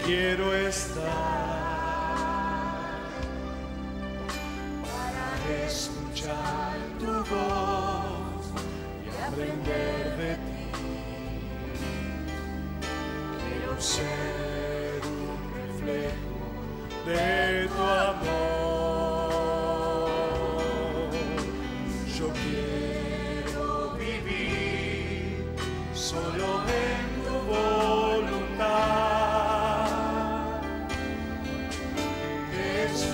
quiero estar para escuchar tu voz y aprender de ti. Quiero ser un reflejo de tu amor. Yo quiero vivir solo en tu voluntad. Jesús,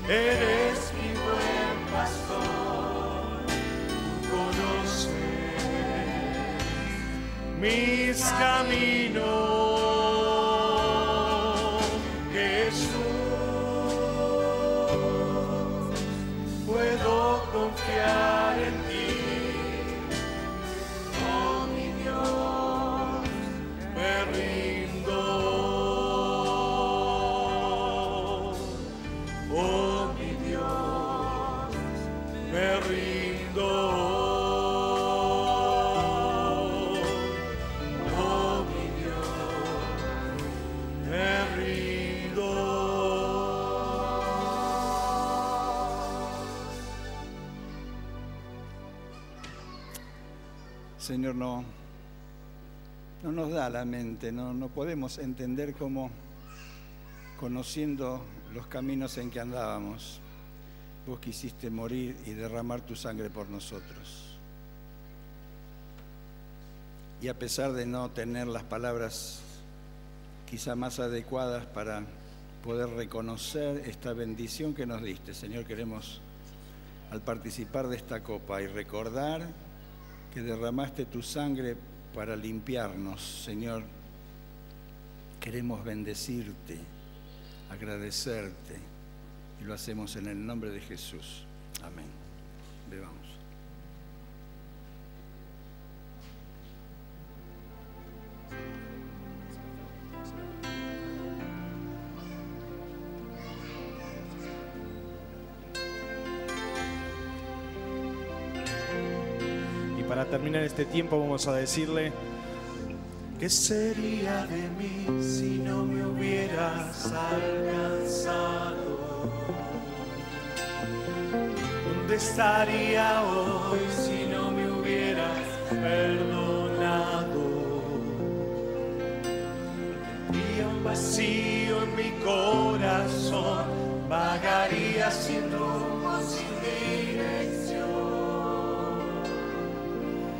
eres mi buen pastor, tú conoces mis caminos. Jesús, puedo confiar en ti. Oh mi Dios, me rindo. Oh mi Dios, me rindo. Oh mi Dios, me rindo. Señor, no nos da la mente, no podemos entender cómo, conociendo los caminos en que andábamos, vos quisiste morir y derramar tu sangre por nosotros. Y a pesar de no tener las palabras quizá más adecuadas para poder reconocer esta bendición que nos diste, Señor, queremos, al participar de esta copa y recordar que derramaste tu sangre para limpiarnos, Señor, queremos bendecirte, agradecerte, y lo hacemos en el nombre de Jesús. Amén. Bebamos. Para terminar este tiempo vamos a decirle: ¿qué sería de mí si no me hubieras alcanzado? ¿Dónde estaría hoy si no me hubieras perdonado? Tendría un vacío en mi corazón, vagaría sin rumbo, sin dirección.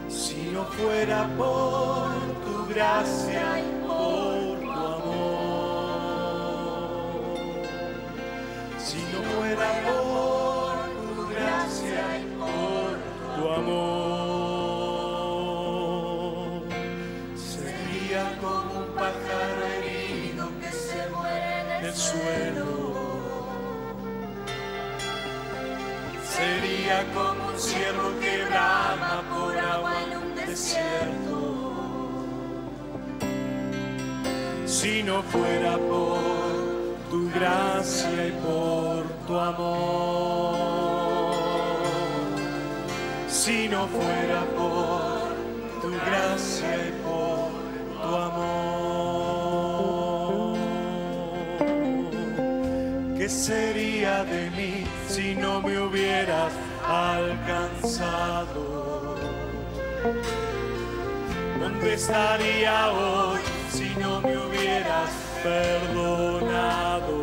Si no fuera por tu gracia y por tu amor, si no fuera por tu gracia y por tu amor, sería como un pájaro herido que se muere en el suelo. Sería como un ciervo que brama por agua en un desierto. Si no fuera por tu gracia y por tu amor, si no fuera por tu gracia y por tu amor, ¿qué sería de mí si no me hubieras alcanzado? ¿Dónde estaría hoy si no me hubieras perdonado?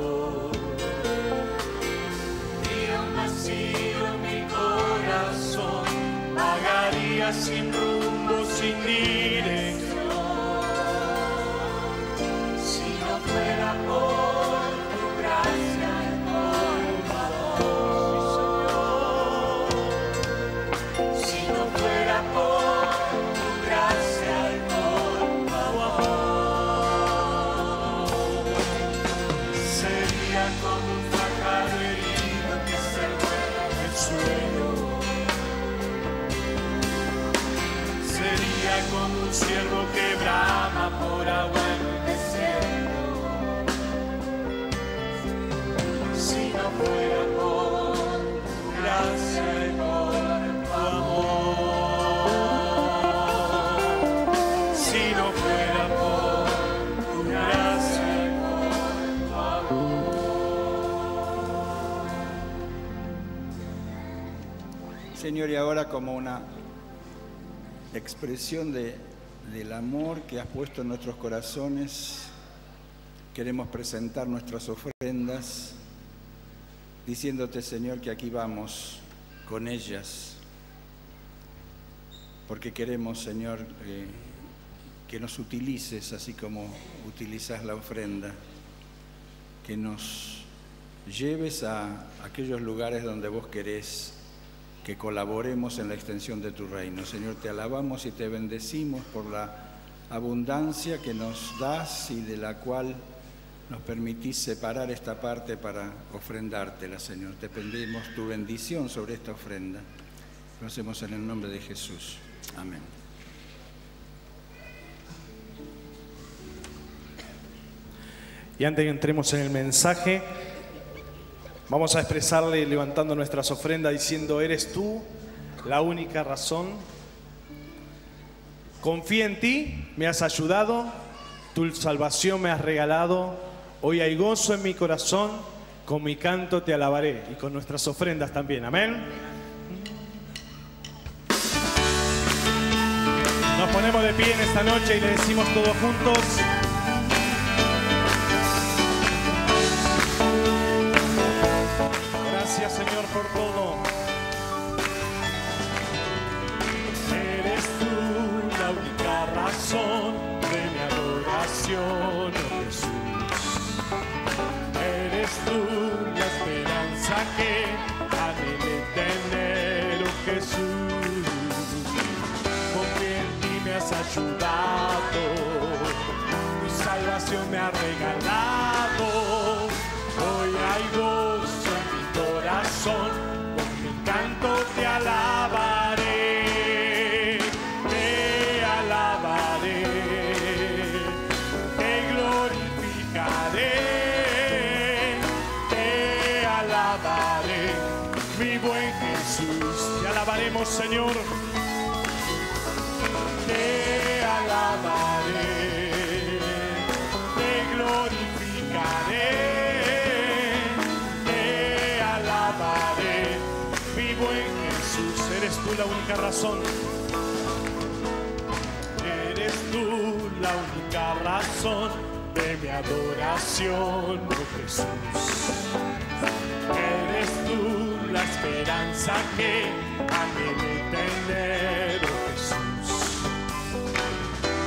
Tendría un vacío en mi corazón, vagaría sin rumbo, sin dirección. Si no fuera por tu gracia y por tu amor, si no fuera por tu gracia y por tu amor, sería como un pájaro herido que se muere en el suelo. Sería como un ciervo que brama por agua en el desierto. Si no fuera por tu gracia y por tu amor, si no Señor, y ahora como una expresión del amor que has puesto en nuestros corazones, queremos presentar nuestras ofrendas, diciéndote, Señor, que aquí vamos con ellas, porque queremos, Señor, que nos utilices así como utilizas la ofrenda, que nos lleves a aquellos lugares donde vos querés que colaboremos en la extensión de tu reino. Señor, te alabamos y te bendecimos por la abundancia que nos das y de la cual nos permitís separar esta parte para ofrendártela, Señor. Te pedimos tu bendición sobre esta ofrenda. Lo hacemos en el nombre de Jesús. Amén. Y antes que entremos en el mensaje, vamos a expresarle levantando nuestras ofrendas diciendo: eres tú la única razón. Confío en ti, me has ayudado, tu salvación me has regalado. Hoy hay gozo en mi corazón, con mi canto te alabaré. Y con nuestras ofrendas también, amén. Nos ponemos de pie en esta noche y le decimos todos juntos: gracias, Señor, por todo. Eres tú la única razón de mi adoración, oh Jesús. Eres tú la esperanza que anhelé tener, oh Jesús. Porque en ti me has ayudado, tu salvación me ha regalado. Hoy hay gozo en mi corazón, con mi canto te alabaré, te alabaré, te glorificaré, te alabaré, mi buen Jesús. Te alabaremos, Señor. Te alabaré, te glorificaré, te alabaré, mi buen Jesús. Eres tú la única razón. Eres tú la única razón de mi adoración, oh Jesús. Eres tú la esperanza que anhelé tener, oh Jesús.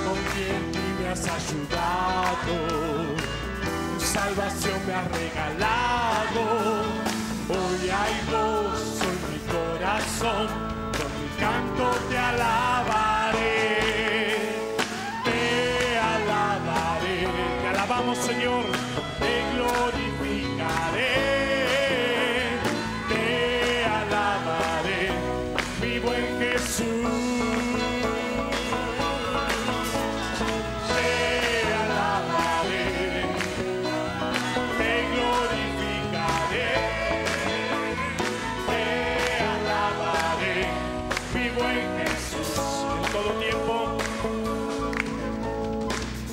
Con quien ti me has ayudado, tu salvación me ha regalado. Hoy hay gozo en mi corazón, con mi canto te alabaré, te alabaré. Te alabamos, Señor. Te glorificaré, te alabaré, mi buen Jesús. Te alabaré, te glorificaré, te alabaré, mi buen Jesús. En todo tiempo,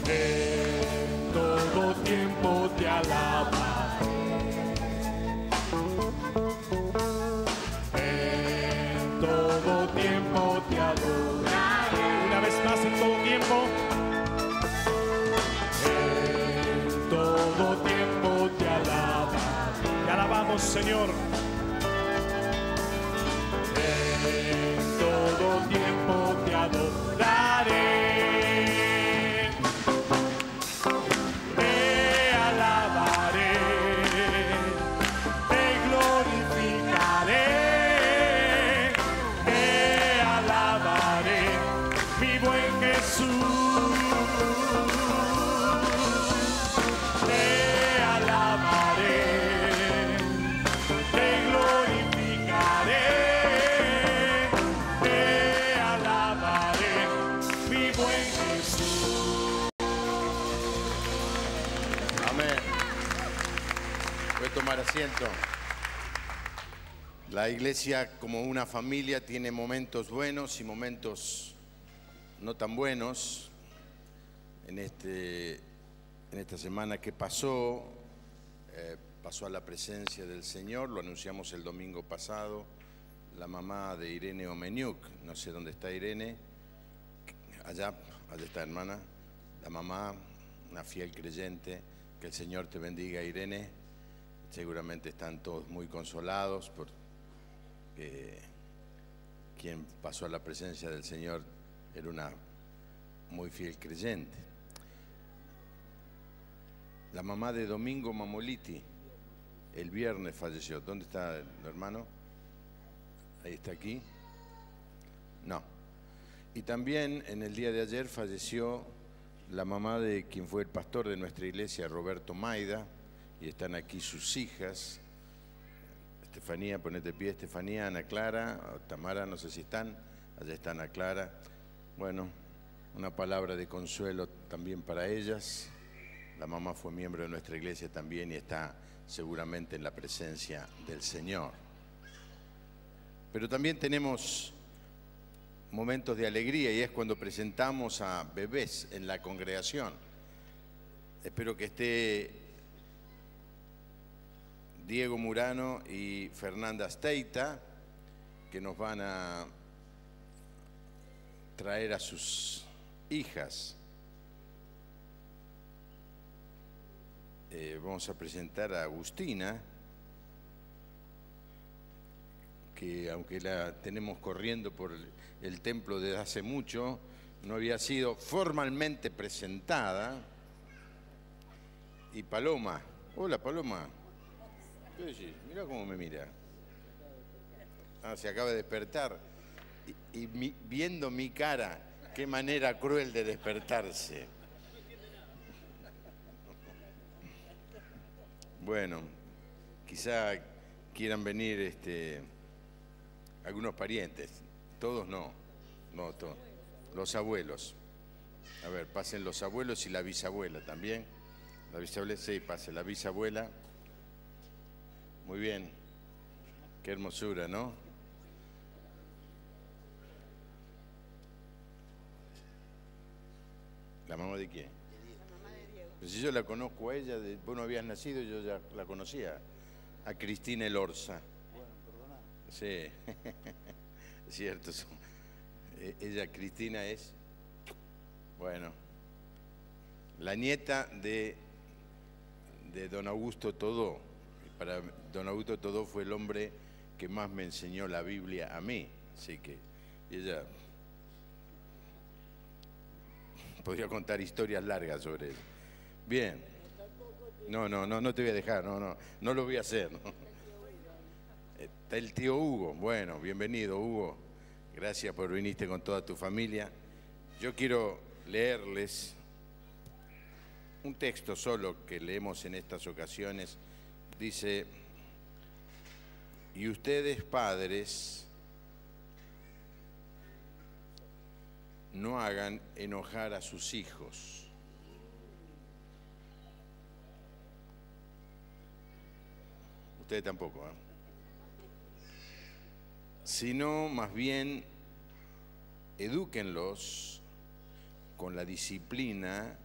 En todo tiempo te alabaré, en todo tiempo te adoraré, una vez más, en todo tiempo. en todo tiempo te alabaré, Te alabamos, Señor. en todo tiempo te adoraré. Te alabaré, te glorificaré, te alabaré, mi buen Jesús. Te alabaré, te glorificaré, te alabaré, mi buen Jesús. Amén. Puede tomar asiento. La iglesia, como una familia, tiene momentos buenos y momentos no tan buenos. En esta semana que pasó, pasó a la presencia del Señor, lo anunciamos el domingo pasado. la mamá de Irene Omeniuk, no sé dónde está Irene, allá está hermana, la mamá, una fiel creyente, que el Señor te bendiga, Irene. Seguramente están todos muy consolados porque quien pasó a la presencia del Señor era una muy fiel creyente. La mamá de Domingo Mamoliti, el viernes falleció. ¿Dónde está el hermano? Ahí está aquí. No. Y también en el día de ayer falleció la mamá de quien fue el pastor de nuestra iglesia, Roberto Maida, y están aquí sus hijas. Estefanía, ponete de pie, Estefanía, Ana Clara, Tamara, no sé si están, allá está Ana Clara. Bueno, una palabra de consuelo también para ellas. La mamá fue miembro de nuestra iglesia también y está seguramente en la presencia del Señor. Pero también tenemos momentos de alegría y es cuando presentamos a bebés en la congregación. Espero que esté Diego Murano y Fernanda Steita, que nos van a traer a sus hijas. Vamos a presentar a Agustina, que aunque la tenemos corriendo por el templo desde hace mucho, no había sido formalmente presentada. Y Paloma, hola Paloma, ¿qué decís? Mirá cómo me mira. Ah, se acaba de despertar. Y viendo mi cara, qué manera cruel de despertarse. Bueno, quizá quieran venir algunos parientes, todos no, todos, los abuelos. A ver, pasen los abuelos y la bisabuela también. La bisabuela, sí, pase la bisabuela. Muy bien, qué hermosura, ¿no? ¿La mamá de quién? La mamá de Diego. Pues si yo la conozco a ella, vos no habías nacido, yo ya la conocía. A Cristina Elorza. Bueno, perdona. Sí, es cierto. Ella, Cristina, es, bueno, la nieta de don Augusto Todó. Para don Augusto Todó fue el hombre que más me enseñó la Biblia a mí. Así que ella podría contar historias largas sobre él. Bien. No te voy a dejar, no lo voy a hacer. ¿No? Está el tío Hugo. Bueno, bienvenido, Hugo. Gracias por venirte con toda tu familia. Yo quiero leerles un texto solo que leemos en estas ocasiones. Dice: y ustedes, padres, no hagan enojar a sus hijos. Ustedes tampoco, ¿eh? Sino más bien edúquenlos con la disciplina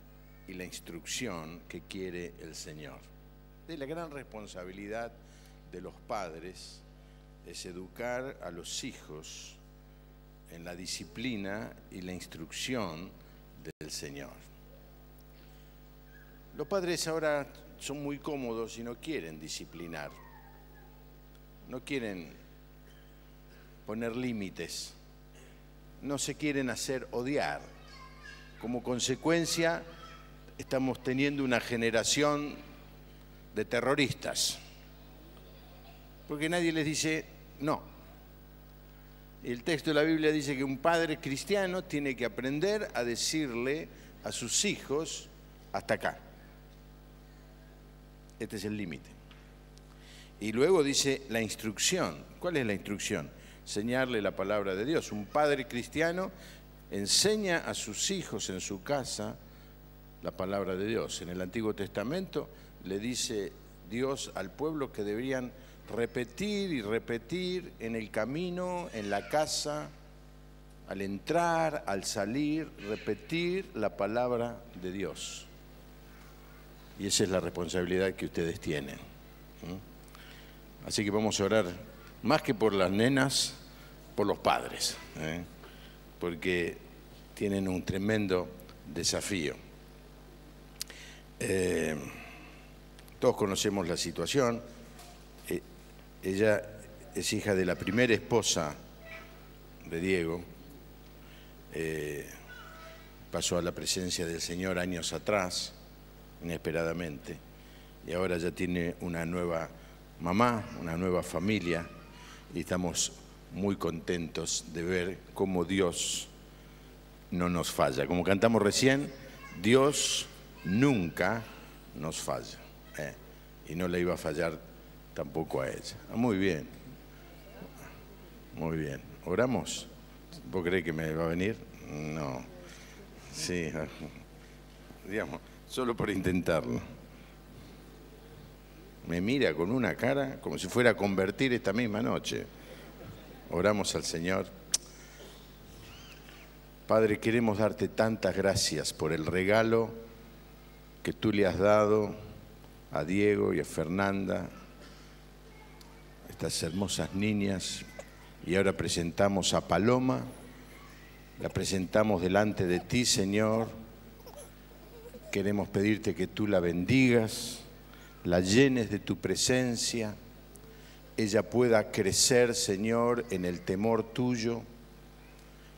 y la instrucción que quiere el Señor. La gran responsabilidad de los padres es educar a los hijos en la disciplina y la instrucción del Señor. Los padres ahora son muy cómodos y no quieren disciplinar, no quieren poner límites, no se quieren hacer odiar. Como consecuencia, estamos teniendo una generación de terroristas, porque nadie les dice no. El texto de la Biblia dice que un padre cristiano tiene que aprender a decirle a sus hijos hasta acá. Este es el límite. Y luego dice la instrucción. ¿Cuál es la instrucción? Enseñarle la palabra de Dios. Un padre cristiano enseña a sus hijos en su casa la palabra de Dios. En el Antiguo Testamento le dice Dios al pueblo que deberían repetir y repetir en el camino, en la casa, al entrar, al salir, repetir la palabra de Dios. Y esa es la responsabilidad que ustedes tienen. Así que vamos a orar más que por las nenas, por los padres, porque tienen un tremendo desafío. Todos conocemos la situación. Ella es hija de la primera esposa de Diego. Pasó a la presencia del Señor años atrás, inesperadamente, y ahora ya tiene una nueva mamá, una nueva familia, y estamos muy contentos de ver cómo Dios no nos falla. Como cantamos recién, Dios nunca nos falla, y no le iba a fallar tampoco a ella. Muy bien, muy bien. ¿Oramos? ¿Vos creés que me va a venir? No. Sí, digamos, solo por intentarlo. Me mira con una cara como si fuera a convertir esta misma noche. Oramos al Señor. Padre, queremos darte tantas gracias por el regalo que tú le has dado a Diego y a Fernanda, estas hermosas niñas, y ahora presentamos a Paloma, la presentamos delante de ti, Señor. Queremos pedirte que tú la bendigas, la llenes de tu presencia, ella pueda crecer, Señor, en el temor tuyo,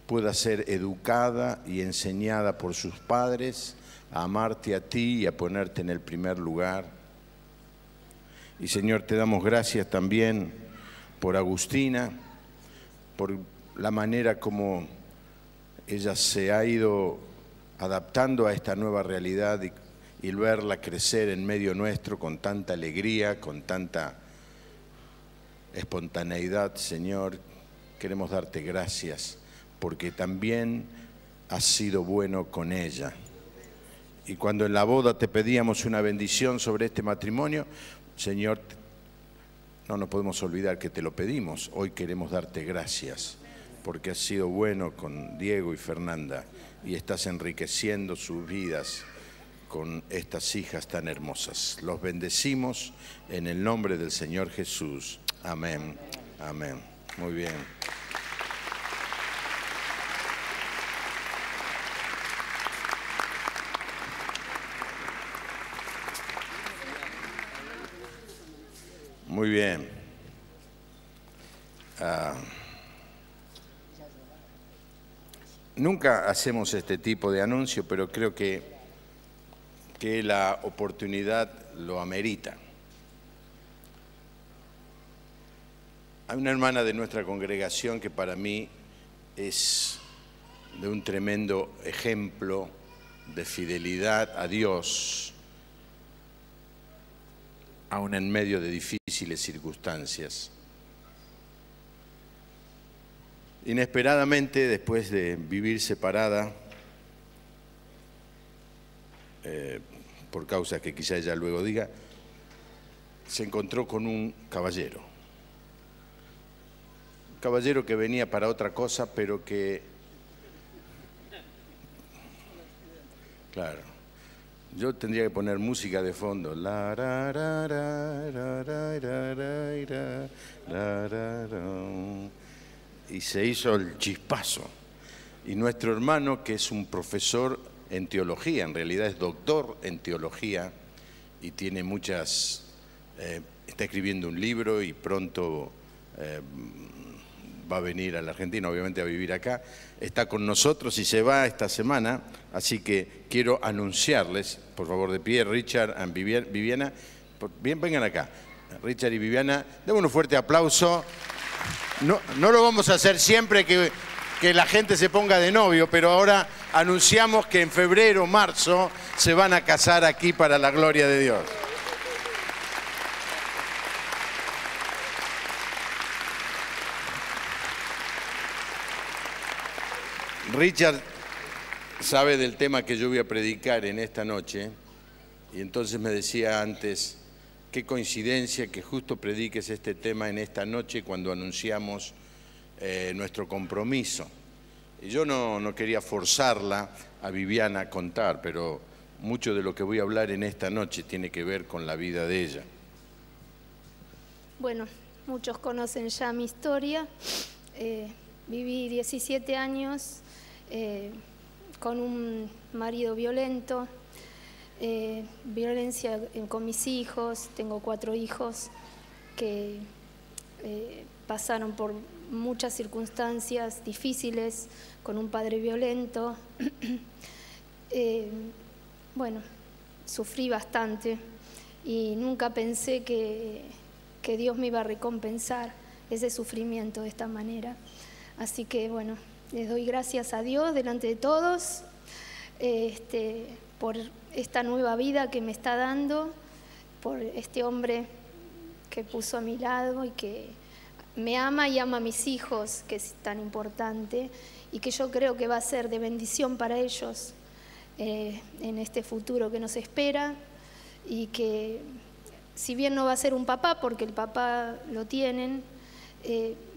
pueda ser educada y enseñada por sus padres a amarte a ti y a ponerte en el primer lugar. Y Señor, te damos gracias también por Agustina, por la manera como ella se ha ido adaptando a esta nueva realidad y verla crecer en medio nuestro con tanta alegría, con tanta espontaneidad, Señor. Queremos darte gracias porque también has sido bueno con ella. Y cuando en la boda te pedíamos una bendición sobre este matrimonio, Señor, no nos podemos olvidar que te lo pedimos. Hoy queremos darte gracias porque has sido bueno con Diego y Fernanda y estás enriqueciendo sus vidas con estas hijas tan hermosas. Los bendecimos en el nombre del Señor Jesús. Amén. Amén. Muy bien. Muy bien. Nunca hacemos este tipo de anuncio, pero creo que la oportunidad lo amerita. Hay una hermana de nuestra congregación que para mí es de un tremendo ejemplo de fidelidad a Dios, aún en medio de difíciles circunstancias. Inesperadamente, después de vivir separada, por causas que quizá ella luego diga, se encontró con un caballero. Un caballero que venía para otra cosa, pero que... Claro. Yo tendría que poner música de fondo. Y se hizo el chispazo. Y nuestro hermano, que es un profesor en teología, en realidad es doctor en teología y tiene muchas... está escribiendo un libro y pronto va a venir a la Argentina, obviamente a vivir acá. Está con nosotros y se va esta semana, así que quiero anunciarles, por favor, de pie, Richard y Viviana, bien, vengan acá. Richard y Viviana, denme un fuerte aplauso. No lo vamos a hacer siempre que la gente se ponga de novio, pero ahora anunciamos que en febrero o marzo se van a casar aquí para la gloria de Dios. Richard sabe del tema que yo voy a predicar en esta noche y entonces me decía antes, qué coincidencia que justo prediques este tema en esta noche cuando anunciamos nuestro compromiso. Y yo no quería forzarla a Viviana a contar, pero mucho de lo que voy a hablar en esta noche tiene que ver con la vida de ella. Bueno, muchos conocen ya mi historia. Viví 17 años con un marido violento, violencia con mis hijos. Tengo 4 hijos que pasaron por muchas circunstancias difíciles con un padre violento. Bueno, sufrí bastante y nunca pensé que Dios me iba a recompensar ese sufrimiento de esta manera. Así que bueno, les doy gracias a Dios delante de todos por esta nueva vida que me está dando, por este hombre que puso a mi lado y que me ama y ama a mis hijos, que es tan importante, y que yo creo que va a ser de bendición para ellos en este futuro que nos espera, y que si bien no va a ser un papá, porque el papá lo tienen,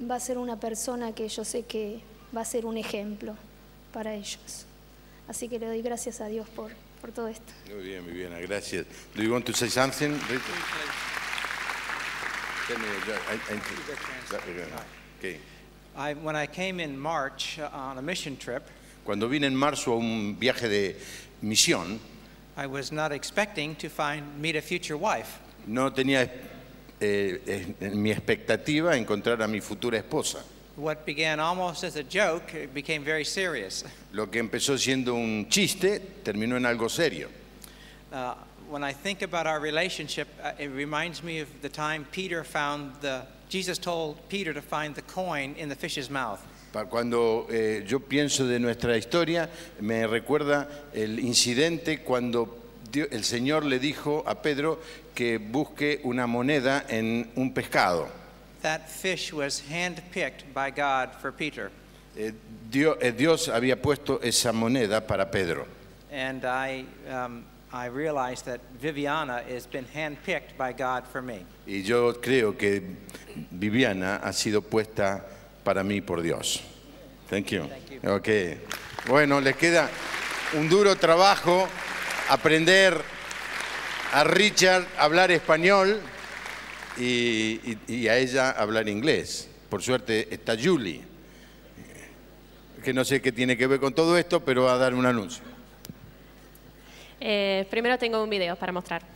va a ser una persona que yo sé que va a ser un ejemplo para ellos. Así que le doy gracias a Dios por todo esto. Muy bien, Viviana, gracias. Do you want to say something? Okay. When I came in March on a mission trip, Cuando vine en marzo a un viaje de misión, I was not expecting to meet a future wife. no tenía en mi expectativa encontrar a mi futura esposa. What began almost as a joke became very serious. Lo que empezó siendo un chiste terminó en algo serio. When I think about our relationship, it reminds me of the time Jesus told Peter to find the coin in the fish's mouth. Cuando yo pienso de nuestra historia, me recuerda el incidente cuando el Señor le dijo a Pedro que busque una moneda en un pescado. That fish was handpicked by God for Peter. Dios había puesto esa moneda para Pedro. And I realized that Viviana has been handpicked by God for me. Y yo creo que Viviana ha sido puesta para mí por Dios. Thank you. Thank you. Okay. Bueno, les queda un duro trabajo aprender a Richard a hablar español y a ella a hablar inglés. Por suerte está Julie, que no sé qué tiene que ver con todo esto, pero va a dar un anuncio. Primero tengo un video para mostrar.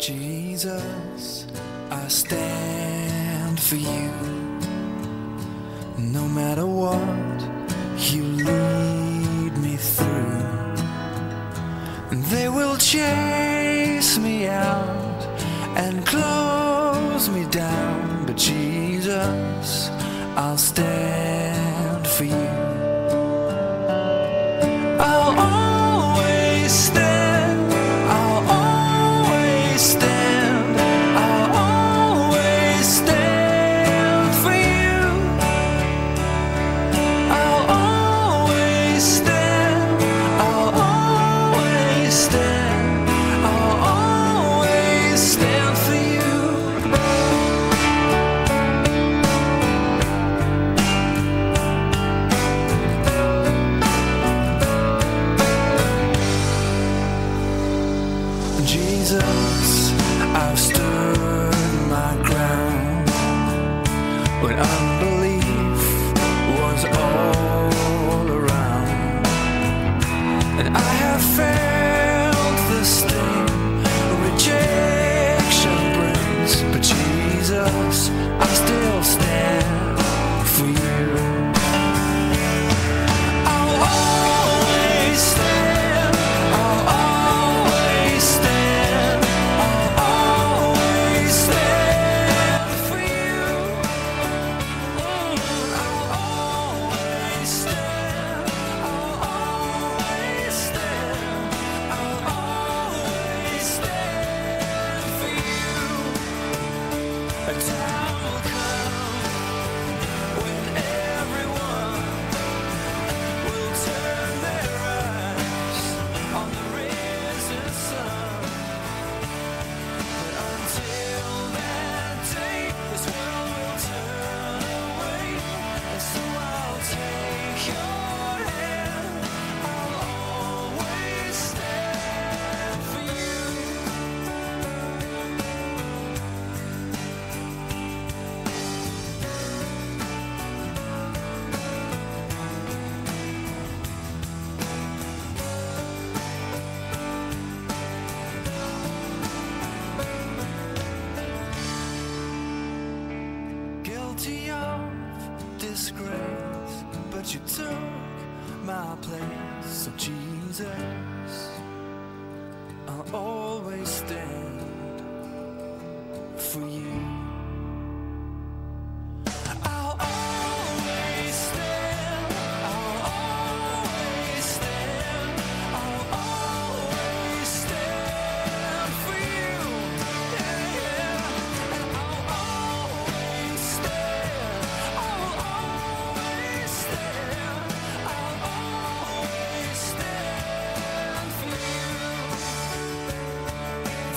Jesus, I stand for you. No matter what you lead me through, they will chase me out and close me down. But Jesus, I'll stand for you. I'll always stand. I'll always stand. I'll always stand for you. I'll always stand. I'll always stand. I'll always stand for you. Jesus, I've stood my ground when unbelief was all around, and I have felt the sting rejection brings. But Jesus, I still stand for you. I'll always stand. I'll always stand. I'll always stand for you. I'll always disgrace, but you took my place. So Jesus, I'll always stand for you. I'll always stand, I'll always stand, I'll always stand for you. Yeah, yeah. And I'll always stand, I'll always stand, I'll always stand for you.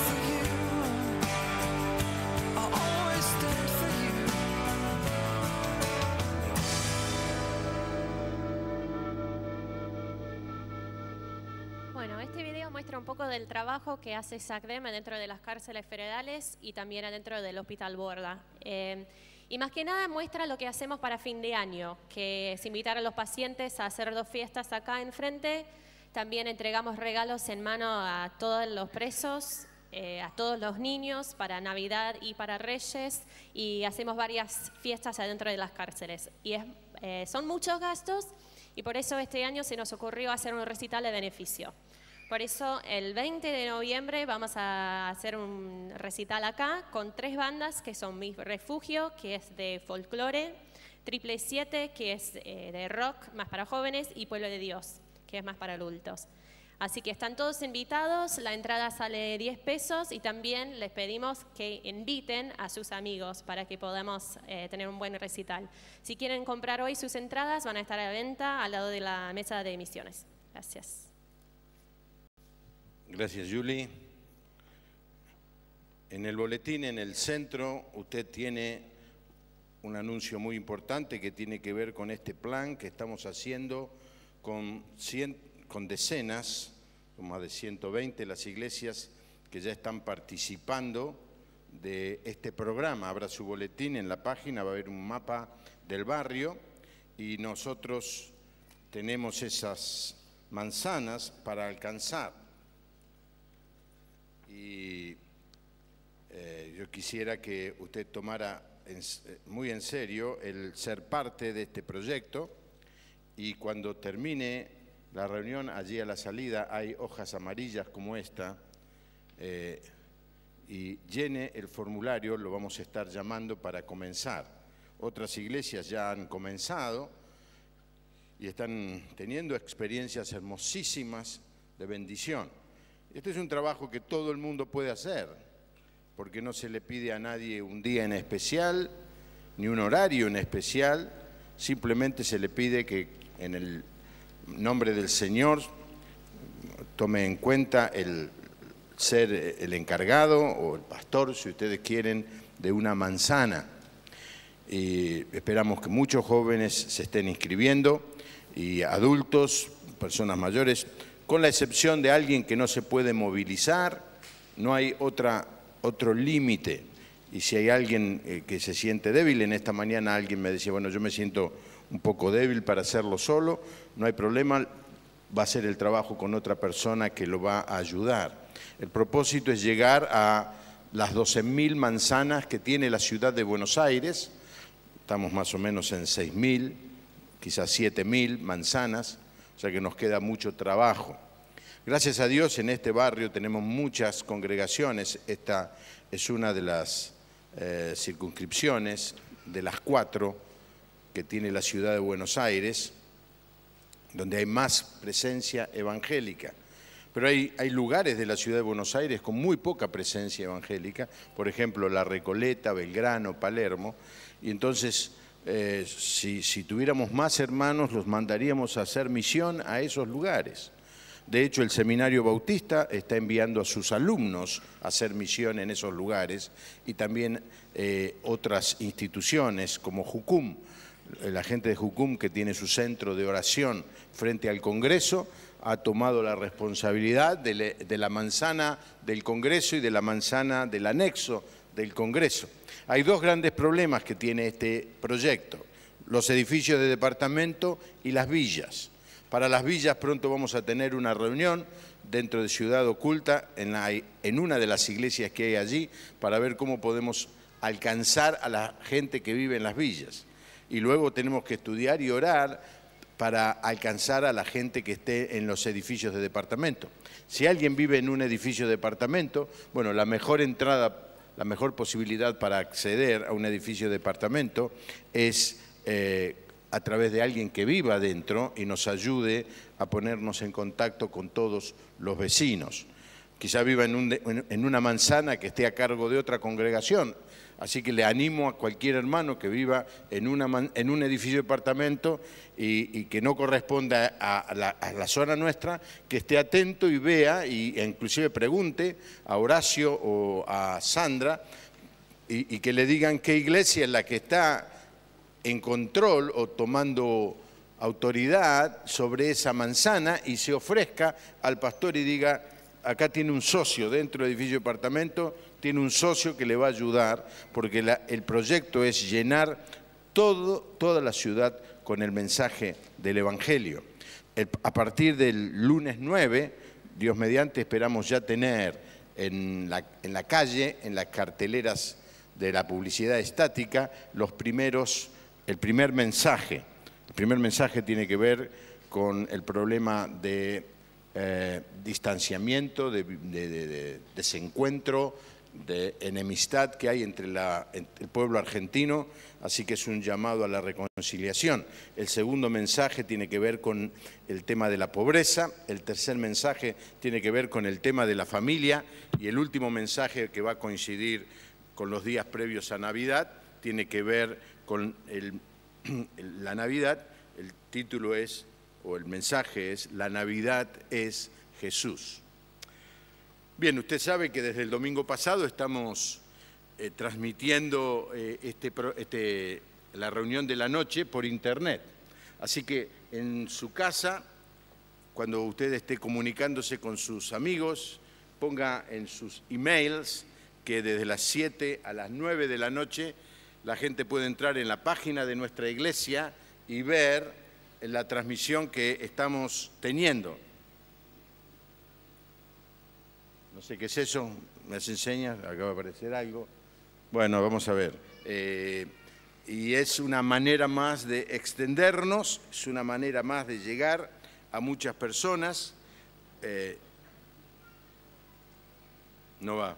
For you. I'll always stand for you. Bueno, este video muestra un poco del trabajo que hace SACDEM dentro de las cárceles federales y también adentro del Hospital Borda. Y más que nada muestra lo que hacemos para fin de año, que es invitar a los pacientes a hacer 2 fiestas acá enfrente. También entregamos regalos en mano a todos los presos, a todos los niños para Navidad y para Reyes, y hacemos varias fiestas adentro de las cárceles. Y son muchos gastos, y por eso este año se nos ocurrió hacer un recital de beneficio. Por eso el 20 de noviembre vamos a hacer un recital acá con 3 bandas que son Mi Refugio, que es de folclore, 777, que es de rock más para jóvenes, y Pueblo de Dios, que es más para adultos. Así que están todos invitados, la entrada sale 10 pesos y también les pedimos que inviten a sus amigos para que podamos tener un buen recital. Si quieren comprar hoy sus entradas, van a estar a la venta al lado de la mesa de emisiones. Gracias. Gracias, Julie. En el boletín, en el centro, usted tiene un anuncio muy importante que tiene que ver con este plan que estamos haciendo con decenas, con más de 120 las iglesias que ya están participando de este programa. Habrá su boletín en la página, va a haber un mapa del barrio y nosotros tenemos esas manzanas para alcanzar. Y yo quisiera que usted tomara muy en serio el ser parte de este proyecto, y cuando termine la reunión, allí a la salida hay hojas amarillas como esta, y llene el formulario, lo vamos a estar llamando para comenzar. Otras iglesias ya han comenzado y están teniendo experiencias hermosísimas de bendición. Este es un trabajo que todo el mundo puede hacer, porque no se le pide a nadie un día en especial, ni un horario en especial, simplemente se le pide que en el nombre del Señor tome en cuenta el ser el encargado o el pastor, si ustedes quieren, de una manzana. Y esperamos que muchos jóvenes se estén inscribiendo, y adultos, personas mayores, con la excepción de alguien que no se puede movilizar, no hay otro límite. Y si hay alguien que se siente débil, en esta mañana alguien me decía, bueno, yo me siento un poco débil para hacerlo solo, no hay problema, va a ser el trabajo con otra persona que lo va a ayudar. El propósito es llegar a las 12.000 manzanas que tiene la ciudad de Buenos Aires. Estamos más o menos en 6.000, quizás 7.000 manzanas, o sea que nos queda mucho trabajo. Gracias a Dios en este barrio tenemos muchas congregaciones. Esta es una de las circunscripciones de las 4 que tiene la ciudad de Buenos Aires, donde hay más presencia evangélica. Pero hay lugares de la ciudad de Buenos Aires con muy poca presencia evangélica, por ejemplo, La Recoleta, Belgrano, Palermo, y entonces si tuviéramos más hermanos, los mandaríamos a hacer misión a esos lugares. De hecho, el Seminario Bautista está enviando a sus alumnos a hacer misión en esos lugares, y también otras instituciones como Jucum. La gente de Jucum, que tiene su centro de oración frente al Congreso, ha tomado la responsabilidad de la manzana del Congreso y de la manzana del anexo del Congreso. Hay 2 grandes problemas que tiene este proyecto: los edificios de departamento y las villas. Para las villas pronto vamos a tener una reunión dentro de Ciudad Oculta, en una de las iglesias que hay allí, para ver cómo podemos alcanzar a la gente que vive en las villas. y luego tenemos que estudiar y orar para alcanzar a la gente que esté en los edificios de departamento. Si alguien vive en un edificio de departamento, bueno, la mejor entrada, la mejor posibilidad para acceder a un edificio de departamento es a través de alguien que viva adentro y nos ayude a ponernos en contacto con todos los vecinos. Quizá viva en una manzana que esté a cargo de otra congregación. Así que le animo a cualquier hermano que viva en un edificio de departamento y que no corresponda a la zona nuestra, que esté atento y vea, e inclusive pregunte a Horacio o a Sandra y que le digan qué iglesia es la que está en control o tomando autoridad sobre esa manzana, y se ofrezca al pastor y diga: acá tiene un socio dentro del edificio de departamento, tiene un socio que le va a ayudar, porque el proyecto es llenar toda la ciudad con el mensaje del Evangelio. A partir del lunes 9, Dios mediante, esperamos ya tener en la calle, en las carteleras de la publicidad estática, el primer mensaje. El primer mensaje tiene que ver con el problema de distanciamiento, de desencuentro, de enemistad que hay entre el pueblo argentino, así que es un llamado a la reconciliación. El segundo mensaje tiene que ver con el tema de la pobreza, el tercer mensaje tiene que ver con el tema de la familia, y el último mensaje, que va a coincidir con los días previos a Navidad, tiene que ver con la Navidad. El título es, o el mensaje es: la Navidad es Jesús. Bien, usted sabe que desde el domingo pasado estamos transmitiendo la reunión de la noche por internet. Así que en su casa, cuando usted esté comunicándose con sus amigos, ponga en sus emails que desde las 7 a las 9 de la noche la gente puede entrar en la página de nuestra iglesia y ver la transmisión que estamos teniendo. No sé qué es eso, ¿me las enseñas? Acaba de aparecer algo. Bueno, vamos a ver. Y es una manera más de extendernos, es una manera más de llegar a muchas personas. No va.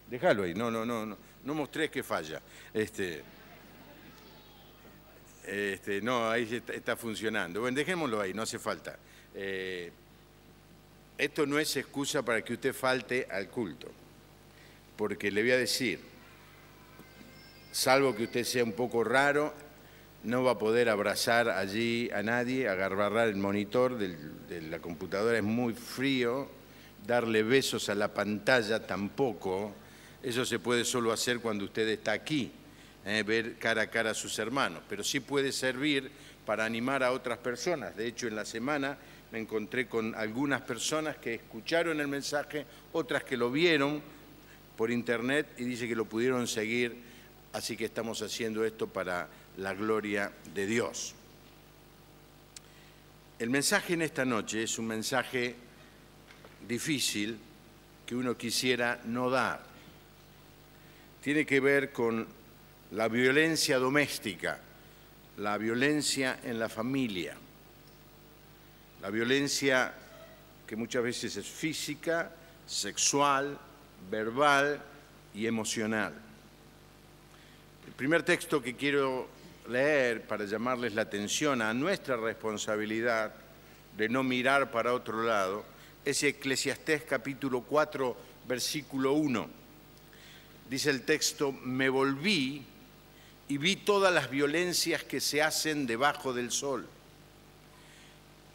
Déjalo ahí, no mostres que falla. No, ahí está funcionando. Bueno, dejémoslo ahí, no hace falta. Esto no es excusa para que usted falte al culto, porque le voy a decir, salvo que usted sea un poco raro, no va a poder abrazar allí a nadie, agarrar el monitor de la computadora es muy frío, darle besos a la pantalla tampoco. Eso se puede solo hacer cuando usted está aquí, ver cara a cara a sus hermanos, pero sí puede servir para animar a otras personas. De hecho, en la semana me encontré con algunas personas que escucharon el mensaje, otras que lo vieron por internet y dice que lo pudieron seguir, así que estamos haciendo esto para la gloria de Dios. El mensaje en esta noche es un mensaje difícil que uno quisiera no dar. Tiene que ver con la violencia doméstica, la violencia en la familia, la violencia que muchas veces es física, sexual, verbal y emocional. El primer texto que quiero leer para llamarles la atención a nuestra responsabilidad de no mirar para otro lado es Eclesiastés capítulo 4, versículo 1. Dice el texto: me volví y vi todas las violencias que se hacen debajo del sol.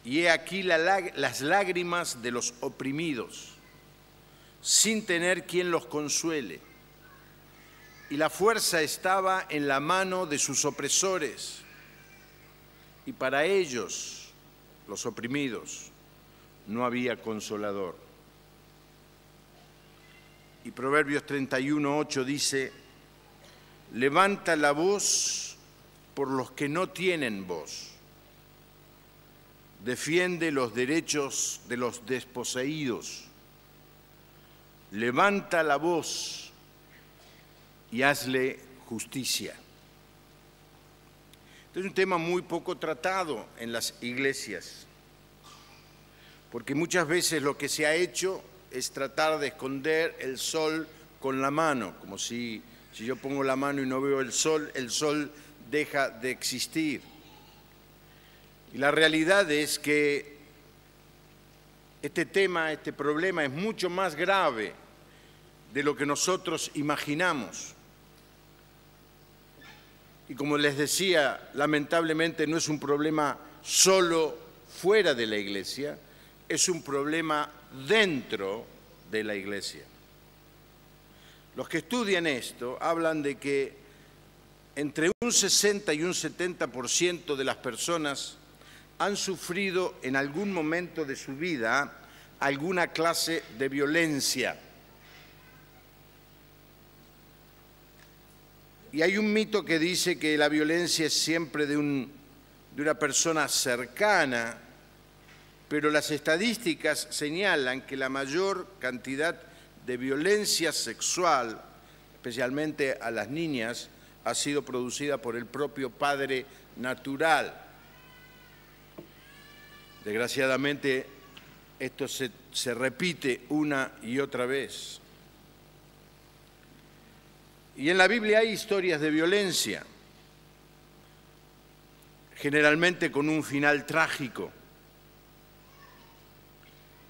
Y he aquí las lágrimas de los oprimidos, sin tener quien los consuele. Y la fuerza estaba en la mano de sus opresores. Y para ellos, los oprimidos, no había consolador. Y Proverbios 31:8 dice: levanta la voz por los que no tienen voz. Defiende los derechos de los desposeídos. Levanta la voz y hazle justicia. Este es un tema muy poco tratado en las iglesias, porque muchas veces lo que se ha hecho es tratar de esconder el sol con la mano, como si yo pongo la mano y no veo el sol deja de existir. Y la realidad es que este tema, este problema es mucho más grave de lo que nosotros imaginamos. Y como les decía, lamentablemente no es un problema solo fuera de la iglesia, es un problema dentro de la iglesia. Los que estudian esto hablan de que entre un 60 y un 70% de las personas han sufrido en algún momento de su vida alguna clase de violencia. Y hay un mito que dice que la violencia es siempre de una persona cercana, pero las estadísticas señalan que la mayor cantidad de violencia sexual, especialmente a las niñas, ha sido producida por el propio padre natural. Desgraciadamente, esto se repite una y otra vez. Y en la Biblia hay historias de violencia, generalmente con un final trágico.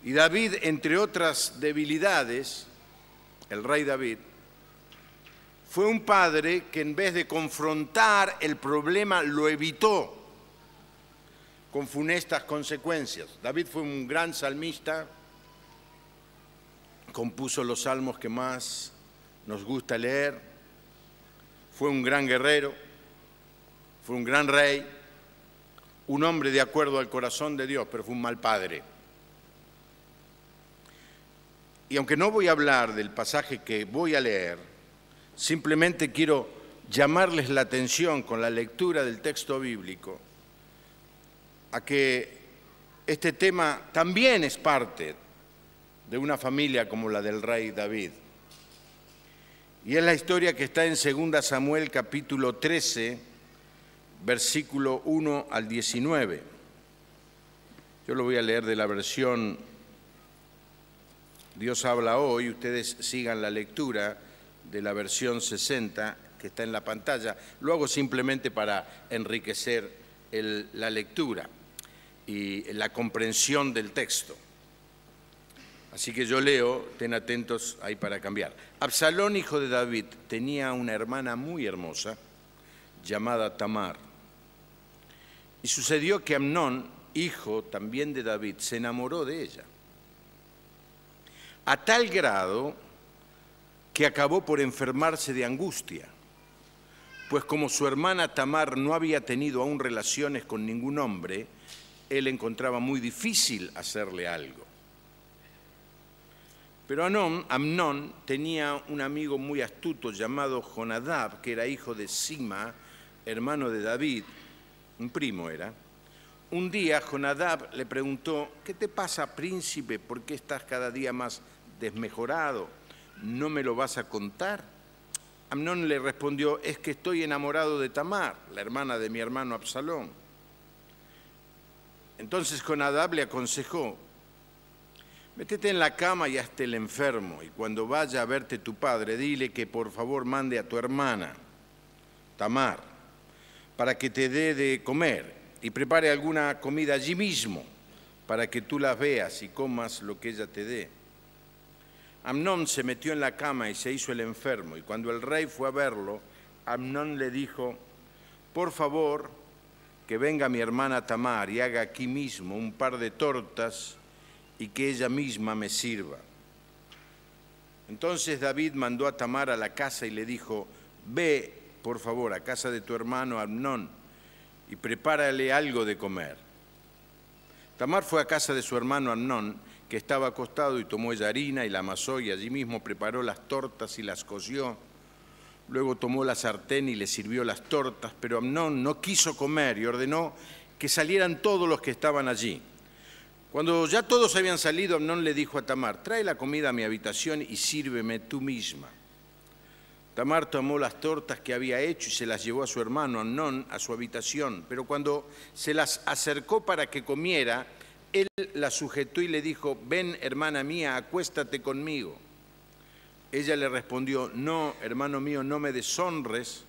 Y David, entre otras debilidades, el rey David, fue un padre que en vez de confrontar el problema, lo evitó con funestas consecuencias. David fue un gran salmista, compuso los salmos que más nos gusta leer, fue un gran guerrero, fue un gran rey, un hombre de acuerdo al corazón de Dios, pero fue un mal padre. Y aunque no voy a hablar del pasaje que voy a leer, simplemente quiero llamarles la atención con la lectura del texto bíblico a que este tema también es parte de una familia como la del rey David. Y es la historia que está en 2 Samuel capítulo 13, versículo 1 al 19. Yo lo voy a leer de la versión Dios habla hoy, ustedes sigan la lectura de la versión 60 que está en la pantalla. Lo hago simplemente para enriquecer la lectura y la comprensión del texto. Así que yo leo, estén atentos ahí para cambiar. Absalón, hijo de David, tenía una hermana muy hermosa llamada Tamar. Y sucedió que Amnón, hijo también de David, se enamoró de ella, a tal grado que acabó por enfermarse de angustia, pues como su hermana Tamar no había tenido aún relaciones con ningún hombre, él encontraba muy difícil hacerle algo. Pero Amnón tenía un amigo muy astuto llamado Jonadab, que era hijo de Sima, hermano de David, un primo era. Un día Jonadab le preguntó: ¿qué te pasa, príncipe? ¿Por qué estás cada día más desmejorado? ¿No me lo vas a contar? Amnón le respondió: es que estoy enamorado de Tamar, la hermana de mi hermano Absalón. Entonces Jonadab le aconsejó: métete en la cama y hazte el enfermo, y cuando vaya a verte tu padre, dile que por favor mande a tu hermana, Tamar, para que te dé de comer, y prepare alguna comida allí mismo, para que tú la veas y comas lo que ella te dé. Amnón se metió en la cama y se hizo el enfermo, y cuando el rey fue a verlo, Amnón le dijo: por favor, que venga mi hermana Tamar y haga aquí mismo un par de tortas y que ella misma me sirva. Entonces David mandó a Tamar a la casa y le dijo: ve, por favor, a casa de tu hermano Amnón y prepárale algo de comer. Tamar fue a casa de su hermano Amnón, que estaba acostado, y tomó ella harina y la amasó y allí mismo preparó las tortas y las coció. Luego tomó la sartén y le sirvió las tortas, pero Amnón no quiso comer y ordenó que salieran todos los que estaban allí. Cuando ya todos habían salido, Amnón le dijo a Tamar: trae la comida a mi habitación y sírveme tú misma. Tamar tomó las tortas que había hecho y se las llevó a su hermano Amnón a su habitación, pero cuando se las acercó para que comiera, él la sujetó y le dijo: ven, hermana mía, acuéstate conmigo. Ella le respondió: no, hermano mío, no me deshonres,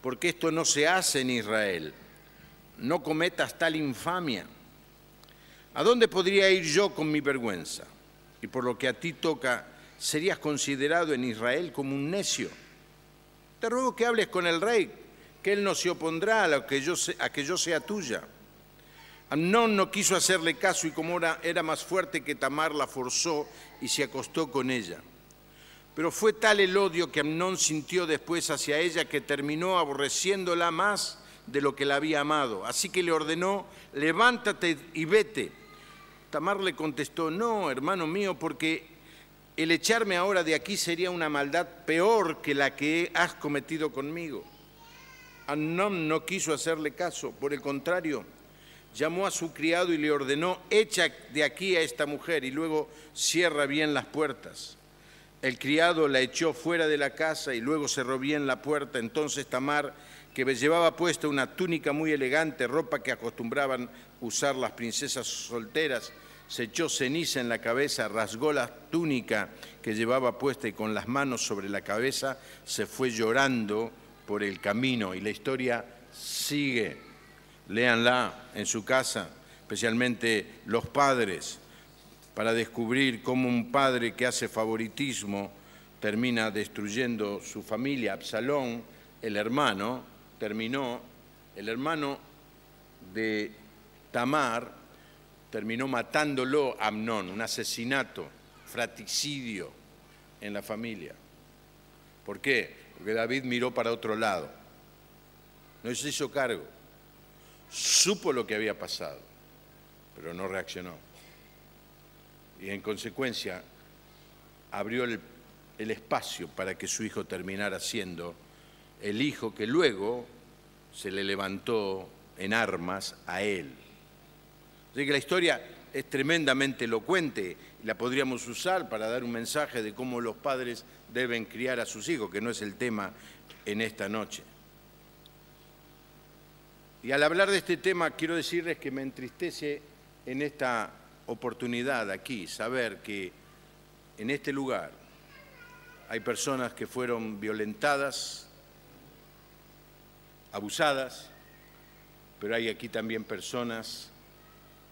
porque esto no se hace en Israel. No cometas tal infamia. ¿A dónde podría ir yo con mi vergüenza? Y por lo que a ti toca, serías considerado en Israel como un necio. Te ruego que hables con el rey, que él no se opondrá a que yo sea tuya. Amnón no quiso hacerle caso y como era más fuerte que Tamar, la forzó y se acostó con ella. Pero fue tal el odio que Amnón sintió después hacia ella que terminó aborreciéndola más de lo que la había amado. Así que le ordenó: levántate y vete. Tamar le contestó: no, hermano mío, porque el echarme ahora de aquí sería una maldad peor que la que has cometido conmigo. Amnón no quiso hacerle caso, por el contrario, llamó a su criado y le ordenó: echa de aquí a esta mujer y luego cierra bien las puertas. El criado la echó fuera de la casa y luego cerró bien la puerta. Entonces Tamar, que llevaba puesta una túnica muy elegante, ropa que acostumbraban usar las princesas solteras, se echó ceniza en la cabeza, rasgó la túnica que llevaba puesta y con las manos sobre la cabeza se fue llorando por el camino. Y la historia sigue. Léanla en su casa, especialmente los padres, para descubrir cómo un padre que hace favoritismo termina destruyendo su familia. Absalón, el hermano de Tamar, terminó matándolo a Amnón, un asesinato, fratricidio en la familia. ¿Por qué? Porque David miró para otro lado, no se hizo cargo, supo lo que había pasado, pero no reaccionó. Y en consecuencia abrió el espacio para que su hijo terminara siendo el hijo que luego se le levantó en armas a él. Así que la historia es tremendamente elocuente y la podríamos usar para dar un mensaje de cómo los padres deben criar a sus hijos, que no es el tema en esta noche. Y al hablar de este tema quiero decirles que me entristece en esta oportunidad aquí saber que en este lugar hay personas que fueron violentadas, abusadas, pero hay aquí también personas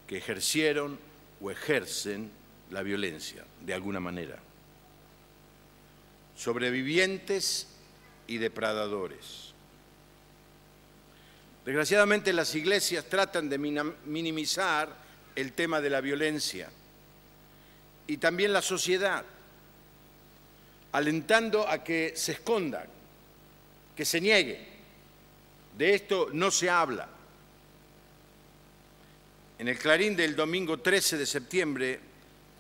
que ejercieron o ejercen la violencia de alguna manera. Sobrevivientes y depredadores. Desgraciadamente las iglesias tratan de minimizar el tema de la violencia y también la sociedad, alentando a que se esconda, que se niegue. De esto no se habla. En el Clarín del domingo 13 de septiembre,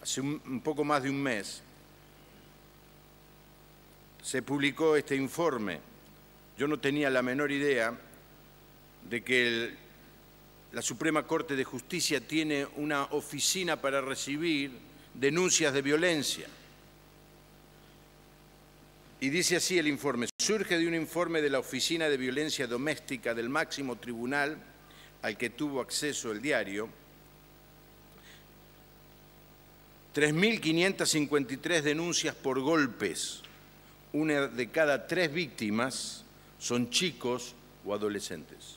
hace un poco más de un mes, se publicó este informe. Yo no tenía la menor idea de que la Suprema Corte de Justicia tiene una oficina para recibir denuncias de violencia. Y dice así el informe: surge de un informe de la Oficina de Violencia Doméstica del máximo tribunal al que tuvo acceso el diario, 3.553 denuncias por golpes. Una de cada 3 víctimas son chicos o adolescentes.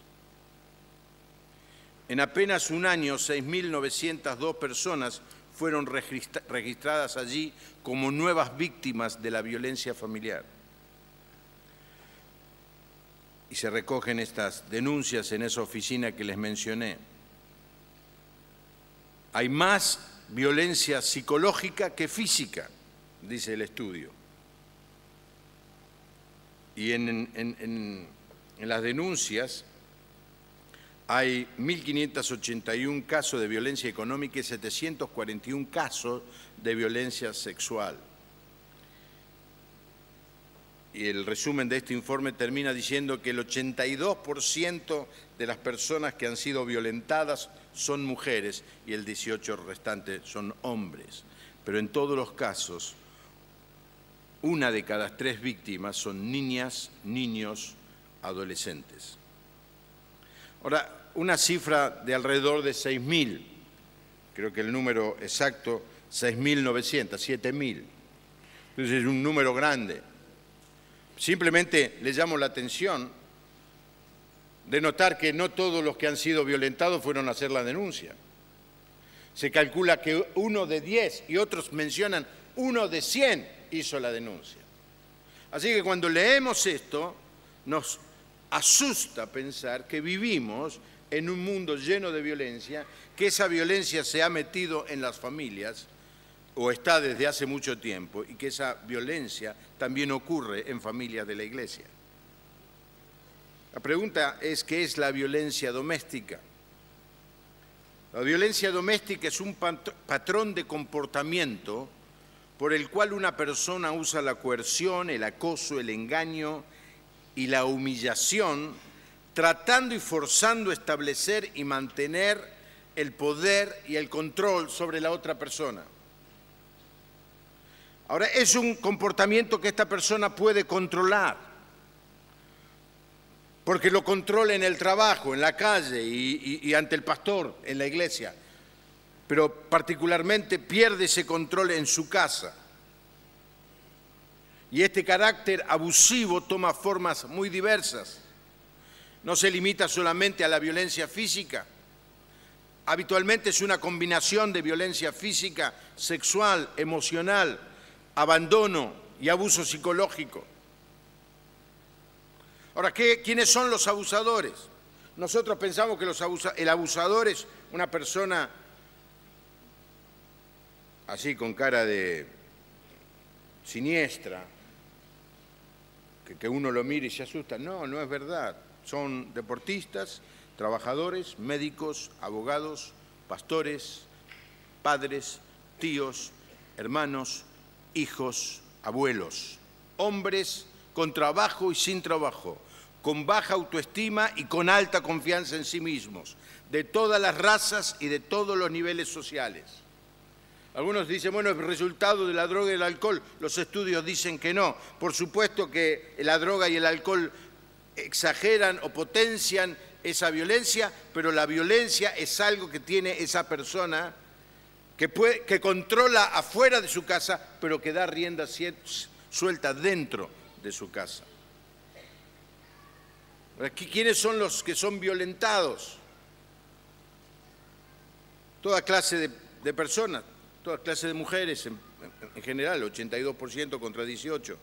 En apenas un año, 6.902 personas fueron registradas allí como nuevas víctimas de la violencia familiar. Y se recogen estas denuncias en esa oficina que les mencioné. Hay más violencia psicológica que física, dice el estudio. Y en las denuncias hay 1.581 casos de violencia económica y 741 casos de violencia sexual. Y el resumen de este informe termina diciendo que el 82% de las personas que han sido violentadas son mujeres y el 18% restante son hombres. Pero en todos los casos 1 de cada 3 víctimas son niñas, niños, adolescentes. Ahora, una cifra de alrededor de 6.000, creo que el número exacto, 6.900, 7.000. Entonces es un número grande. Simplemente le llamo la atención de notar que no todos los que han sido violentados fueron a hacer la denuncia. Se calcula que 1 de 10 y otros mencionan 1 de 100 hizo la denuncia. Así que cuando leemos esto, nos asusta pensar que vivimos en un mundo lleno de violencia, que esa violencia se ha metido en las familias o está desde hace mucho tiempo y que esa violencia también ocurre en familias de la Iglesia. La pregunta es, ¿qué es la violencia doméstica? La violencia doméstica es un patrón de comportamiento por el cual una persona usa la coerción, el acoso, el engaño y la humillación, tratando y forzando establecer y mantener el poder y el control sobre la otra persona. Ahora, es un comportamiento que esta persona puede controlar, porque lo controla en el trabajo, en la calle y ante el pastor, en la iglesia, pero particularmente pierde ese control en su casa. Y este carácter abusivo toma formas muy diversas. No se limita solamente a la violencia física. Habitualmente es una combinación de violencia física, sexual, emocional, abandono y abuso psicológico. Ahora, ¿quiénes son los abusadores? Nosotros pensamos que el abusador es una persona así con cara de siniestra, que uno lo mire y se asusta. No, no es verdad. Son deportistas, trabajadores, médicos, abogados, pastores, padres, tíos, hermanos, hijos, abuelos, hombres con trabajo y sin trabajo, con baja autoestima y con alta confianza en sí mismos, de todas las razas y de todos los niveles sociales. Algunos dicen, bueno, es resultado de la droga y el alcohol. Los estudios dicen que no. Por supuesto que la droga y el alcohol exageran o potencian esa violencia, pero la violencia es algo que tiene esa persona que controla afuera de su casa, pero que da rienda suelta dentro de su casa. ¿Quiénes son los que son violentados? Toda clase de personas, toda clase de mujeres en general, 82% contra 18%.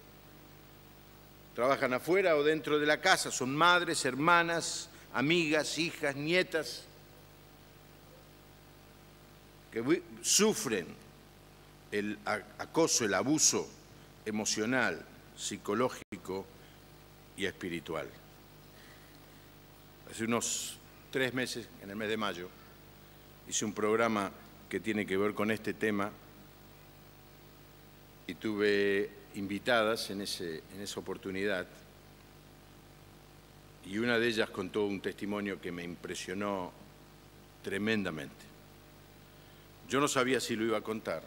Trabajan afuera o dentro de la casa, son madres, hermanas, amigas, hijas, nietas, que sufren el acoso, el abuso emocional, psicológico y espiritual. Hace unos 3 meses, en el mes de mayo, hice un programa que tiene que ver con este tema y tuve invitadas en esa oportunidad y una de ellas contó un testimonio que me impresionó tremendamente. Yo no sabía si lo iba a contar,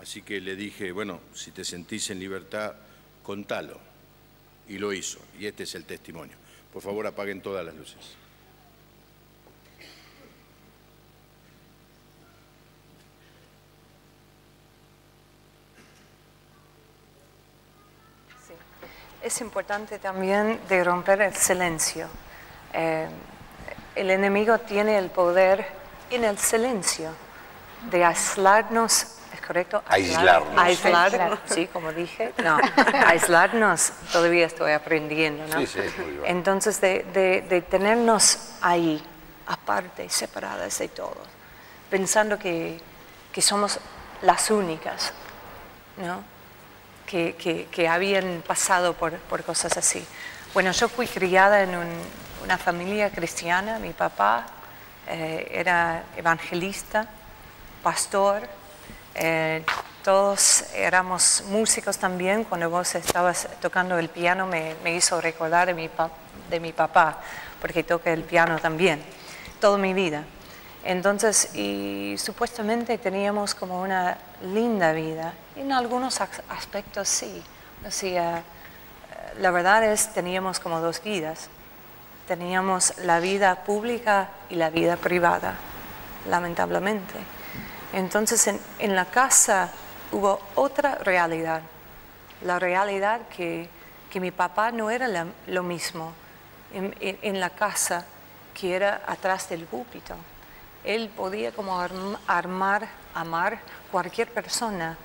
así que le dije, bueno, si te sentís en libertad, contalo. Y lo hizo, y este es el testimonio. Por favor, apaguen todas las luces. Sí. Es importante también de romper el silencio. El enemigo tiene el poder en el silencio de aislarnos. ¿Es correcto? Aislarnos, sí, como dije. No, aislarnos, todavía estoy aprendiendo, ¿no? Sí, sí, muy bien. Entonces, de tenernos ahí, aparte, separadas de todo, pensando que somos las únicas, ¿no? Que habían pasado por cosas así. Bueno, yo fui criada en una familia cristiana. Mi papá era evangelista, pastor. Todos éramos músicos también. Cuando vos estabas tocando el piano me hizo recordar de mi papá, porque toca el piano también, toda mi vida. Entonces, y supuestamente teníamos como una linda vida. En algunos aspectos sí. O sea, la verdad es teníamos como dos vidas. Teníamos la vida pública y la vida privada, lamentablemente. Entonces, en la casa hubo otra realidad. La realidad que mi papá no era lo mismo en la casa que era atrás del púlpito. Él podía como amar cualquier persona,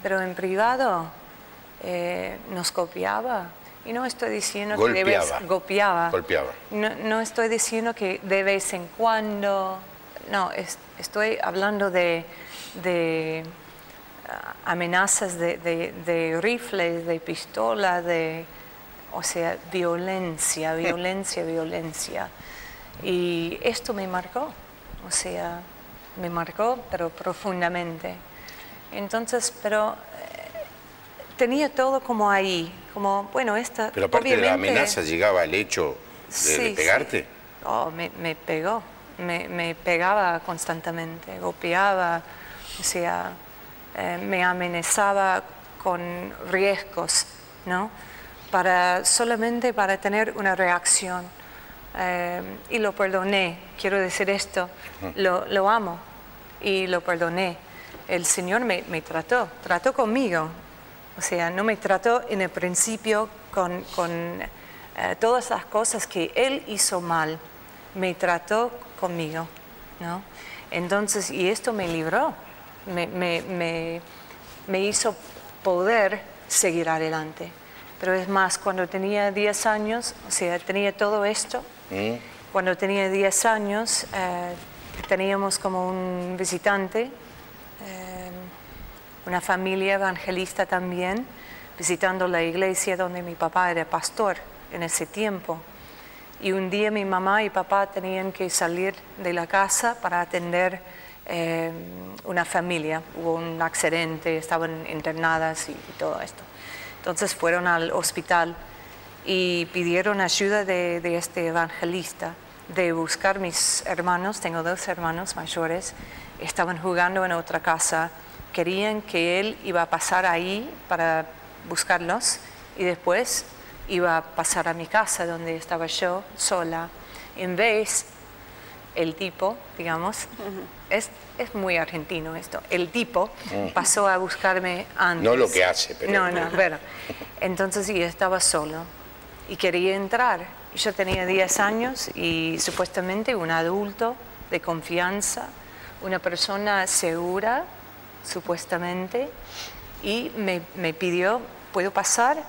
pero en privado nos copiaba. Y no estoy diciendo golpeaba. No estoy diciendo que de vez en cuando, no, estoy hablando de amenazas de rifles, de pistola, o sea, violencia. Y esto me marcó, o sea, me marcó, pero profundamente. Entonces, pero tenía todo como ahí, como, bueno, esta... Pero aparte de la amenaza, ¿llegaba el hecho de pegarte? Sí. Oh, me pegó, me pegaba constantemente, golpeaba, o sea, me amenazaba con riesgos, ¿no? Solamente para tener una reacción. Y lo perdoné, quiero decir esto, lo amo y lo perdoné. El Señor me trató conmigo, o sea, no me trató en el principio con todas las cosas que Él hizo mal, me trató conmigo, ¿no? Entonces, y esto me libró, me hizo poder seguir adelante. Pero es más, cuando tenía 10 años, o sea, tenía todo esto. Cuando tenía 10 años, teníamos como un visitante, una familia evangelista también, visitando la iglesia donde mi papá era pastor en ese tiempo. Y un día mi mamá y papá tenían que salir de la casa para atender una familia. Hubo un accidente, estaban internadas y todo esto. Entonces fueron al hospital y pidieron ayuda de este evangelista, de buscar mis hermanos. Tengo 2 hermanos mayores, estaban jugando en otra casa, querían que él iba a pasar ahí para buscarlos y después iba a pasar a mi casa donde estaba yo sola. En vez, el tipo, digamos, es muy argentino esto, el tipo pasó a buscarme antes. No lo que hace, pero... No, bueno. Entonces yo estaba solo y quería entrar. Yo tenía 10 años y supuestamente un adulto de confianza, una persona segura, supuestamente, y me pidió, ¿puedo pasar?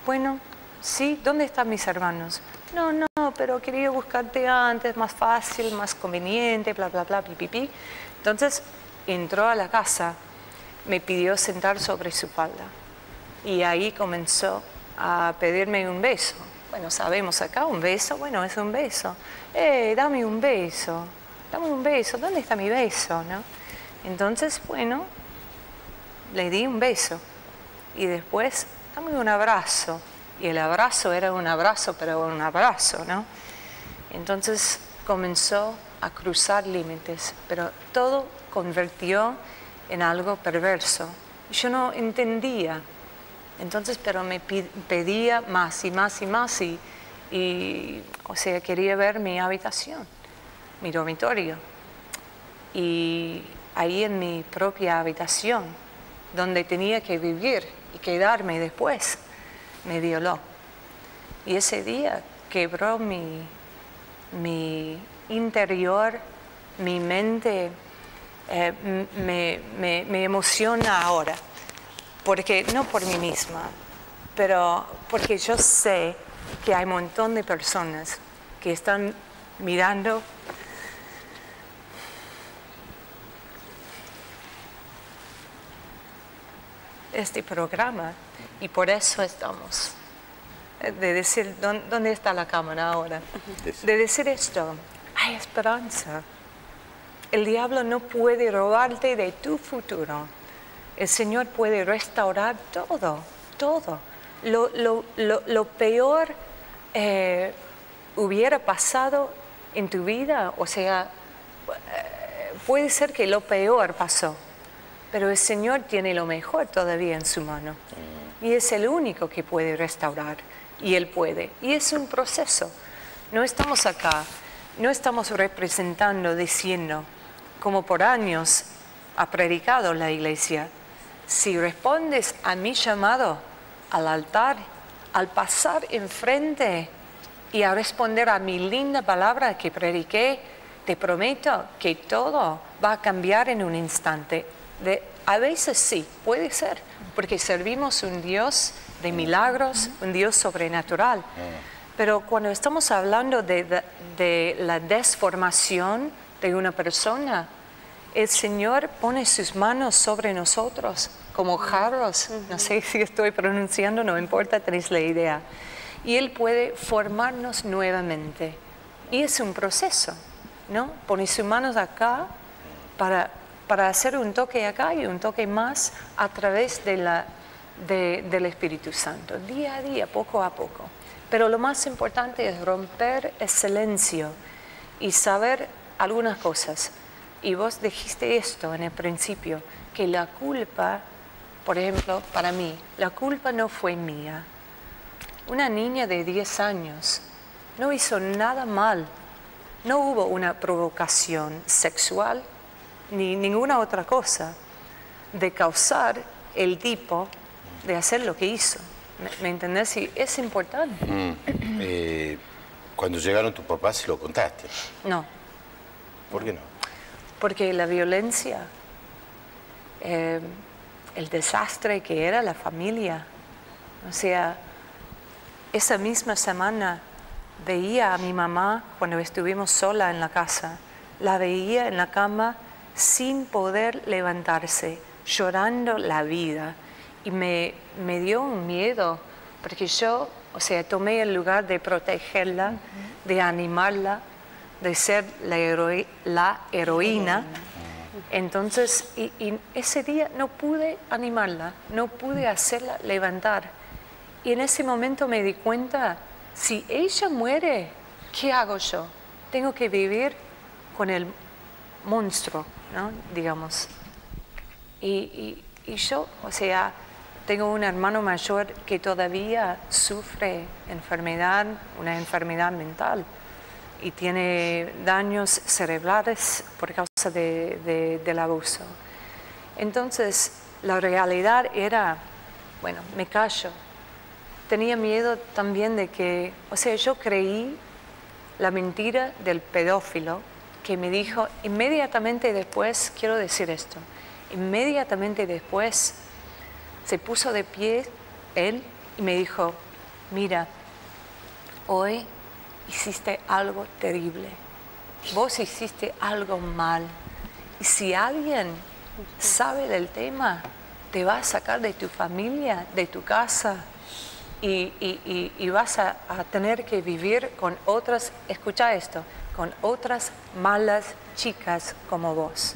Bueno, sí, ¿dónde están mis hermanos? No, pero quería buscarte antes, más fácil, más conveniente, bla, bla, bla, pipipi. Entonces entró a la casa, me pidió sentar sobre su falda y ahí comenzó a pedirme un beso. Bueno, sabemos acá, un beso, bueno, es un beso. Dame un beso, ¿dónde está mi beso? ¿No? Entonces, bueno, le di un beso y después, dame un abrazo. Y el abrazo era un abrazo, pero un abrazo, ¿no? Entonces comenzó a cruzar límites, pero todo convirtió en algo perverso. Yo no entendía. Entonces, pero me pedía más y más y más y o sea, quería ver mi habitación, mi dormitorio. Y ahí en mi propia habitación, donde tenía que vivir y quedarme después, me violó. Y ese día quebró mi interior, mi mente, me emociona ahora. Porque, no por mí misma, pero porque yo sé que hay un montón de personas que están mirando este programa y por eso estamos. De decir, ¿dónde está la cámara ahora? De decir esto, hay esperanza. El diablo no puede robarte de tu futuro. El Señor puede restaurar todo. Lo peor hubiera pasado en tu vida, o sea, puede ser que lo peor pasó, pero el Señor tiene lo mejor todavía en su mano. Y es el único que puede restaurar. Y Él puede. Y es un proceso. No estamos acá, no estamos representando, diciendo, como por años ha predicado la iglesia, si respondes a mi llamado al altar, al pasar enfrente y a responder a mi linda palabra que prediqué, te prometo que todo va a cambiar en un instante. A veces sí, puede ser, porque servimos un Dios de milagros, un Dios sobrenatural. Pero cuando estamos hablando de la desformación de una persona, el Señor pone sus manos sobre nosotros como jarros. No sé si estoy pronunciando, no importa, tenéis la idea. Y Él puede formarnos nuevamente. Y es un proceso, ¿no? Pone sus manos acá para hacer un toque acá y un toque más a través del Espíritu Santo, día a día, poco a poco. Pero lo más importante es romper el silencio y saber algunas cosas. Y vos dijiste esto en el principio, que la culpa, por ejemplo, para mí, la culpa no fue mía. Una niña de 10 años no hizo nada mal. No hubo una provocación sexual ni ninguna otra cosa de causar el tipo de hacer lo que hizo. ¿Me entendés? Y es importante. Cuando llegaron tus papás, ¿se lo contaste? No. ¿Por qué no? Porque la violencia, el desastre que era la familia, o sea, esa misma semana veía a mi mamá cuando estuvimos sola en la casa, la veía en la cama sin poder levantarse, llorando la vida. Y me dio un miedo, porque yo, o sea, tomé el lugar de protegerla, de animarla, de ser la heroína. Entonces, y ese día no pude animarla, no pude hacerla levantar. Y en ese momento me di cuenta, si ella muere, ¿qué hago yo? Tengo que vivir con el monstruo, ¿no? Digamos. Y yo, o sea, tengo un hermano mayor que todavía sufre una enfermedad mental y tiene daños cerebrales por causa del abuso. Entonces, la realidad era, bueno, me callo. Tenía miedo también de que, o sea, yo creí la mentira del pedófilo que me dijo inmediatamente después, quiero decir esto, inmediatamente después se puso de pie él y me dijo, mira, hoy hiciste algo terrible, vos hiciste algo mal, y si alguien sabe del tema, te va a sacar de tu familia, de tu casa, y vas a tener que vivir con otras, escucha esto, con otras malas chicas como vos.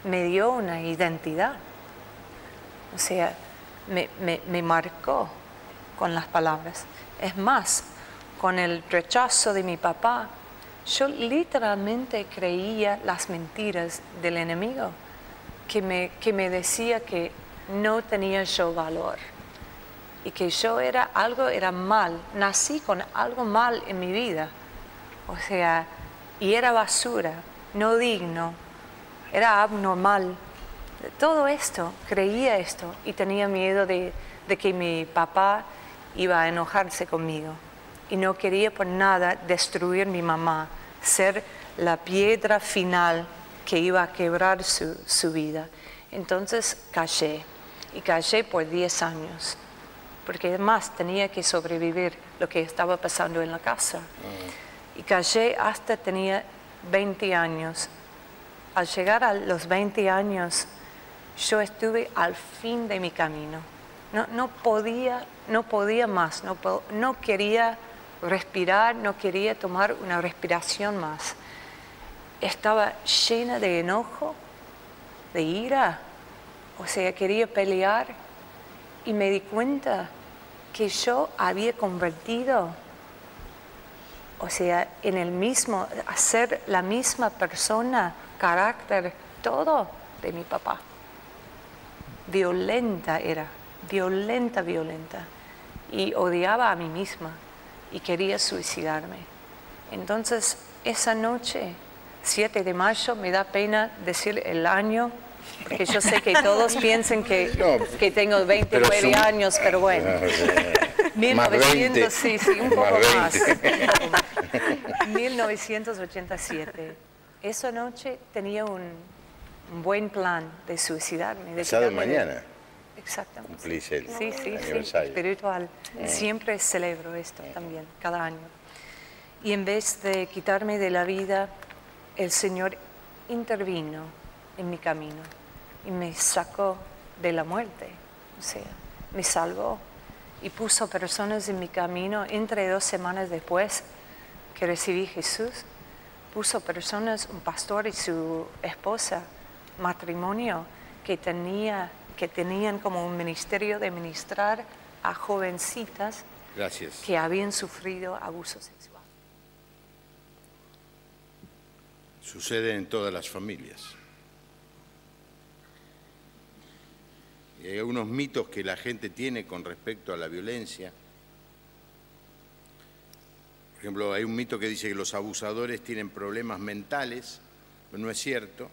Me dio una identidad. O sea, me marcó con las palabras. Es más, con el rechazo de mi papá, yo literalmente creía las mentiras del enemigo, que me decía que no tenía yo valor y que yo era mal, nací con algo mal en mi vida. O sea, y era basura, no digno, era abnormal. Todo esto, creía esto y tenía miedo de que mi papá iba a enojarse conmigo. Y no quería por nada destruir mi mamá, ser la piedra final que iba a quebrar su vida. Entonces callé, y callé por 10 años, porque además tenía que sobrevivir lo que estaba pasando en la casa. Y callé hasta tenía 20 años. Al llegar a los 20 años, yo estuve al fin de mi camino. No podía más, no quería respirar, no quería tomar una respiración más. Estaba llena de enojo, de ira, o sea, quería pelear, y me di cuenta que yo había convertido, o sea, a ser la misma persona carácter, todo de mi papá. Violenta era, violenta. Y odiaba a mí misma y quería suicidarme. Entonces, esa noche, 7 de mayo, me da pena decir el año, porque yo sé que todos piensan que tengo 29 años, pero bueno. 1900, sí, un poco más. 1987. Esa noche tenía un buen plan de suicidarme. Pasado mañana. Exactamente. Cumplís el aniversario. Sí, espiritual. Siempre celebro esto también, cada año. Y en vez de quitarme de la vida, el Señor intervino en mi camino y me sacó de la muerte. O sea, me salvó y puso personas en mi camino. Entre 2 semanas después que recibí a Jesús, puso personas, un pastor y su esposa, matrimonio, que tenían como un ministerio de ministrar a jovencitas que habían sufrido abuso sexual. Sucede en todas las familias. Y hay algunos mitos que la gente tiene con respecto a la violencia. Por ejemplo, hay un mito que dice que los abusadores tienen problemas mentales, pero no es cierto.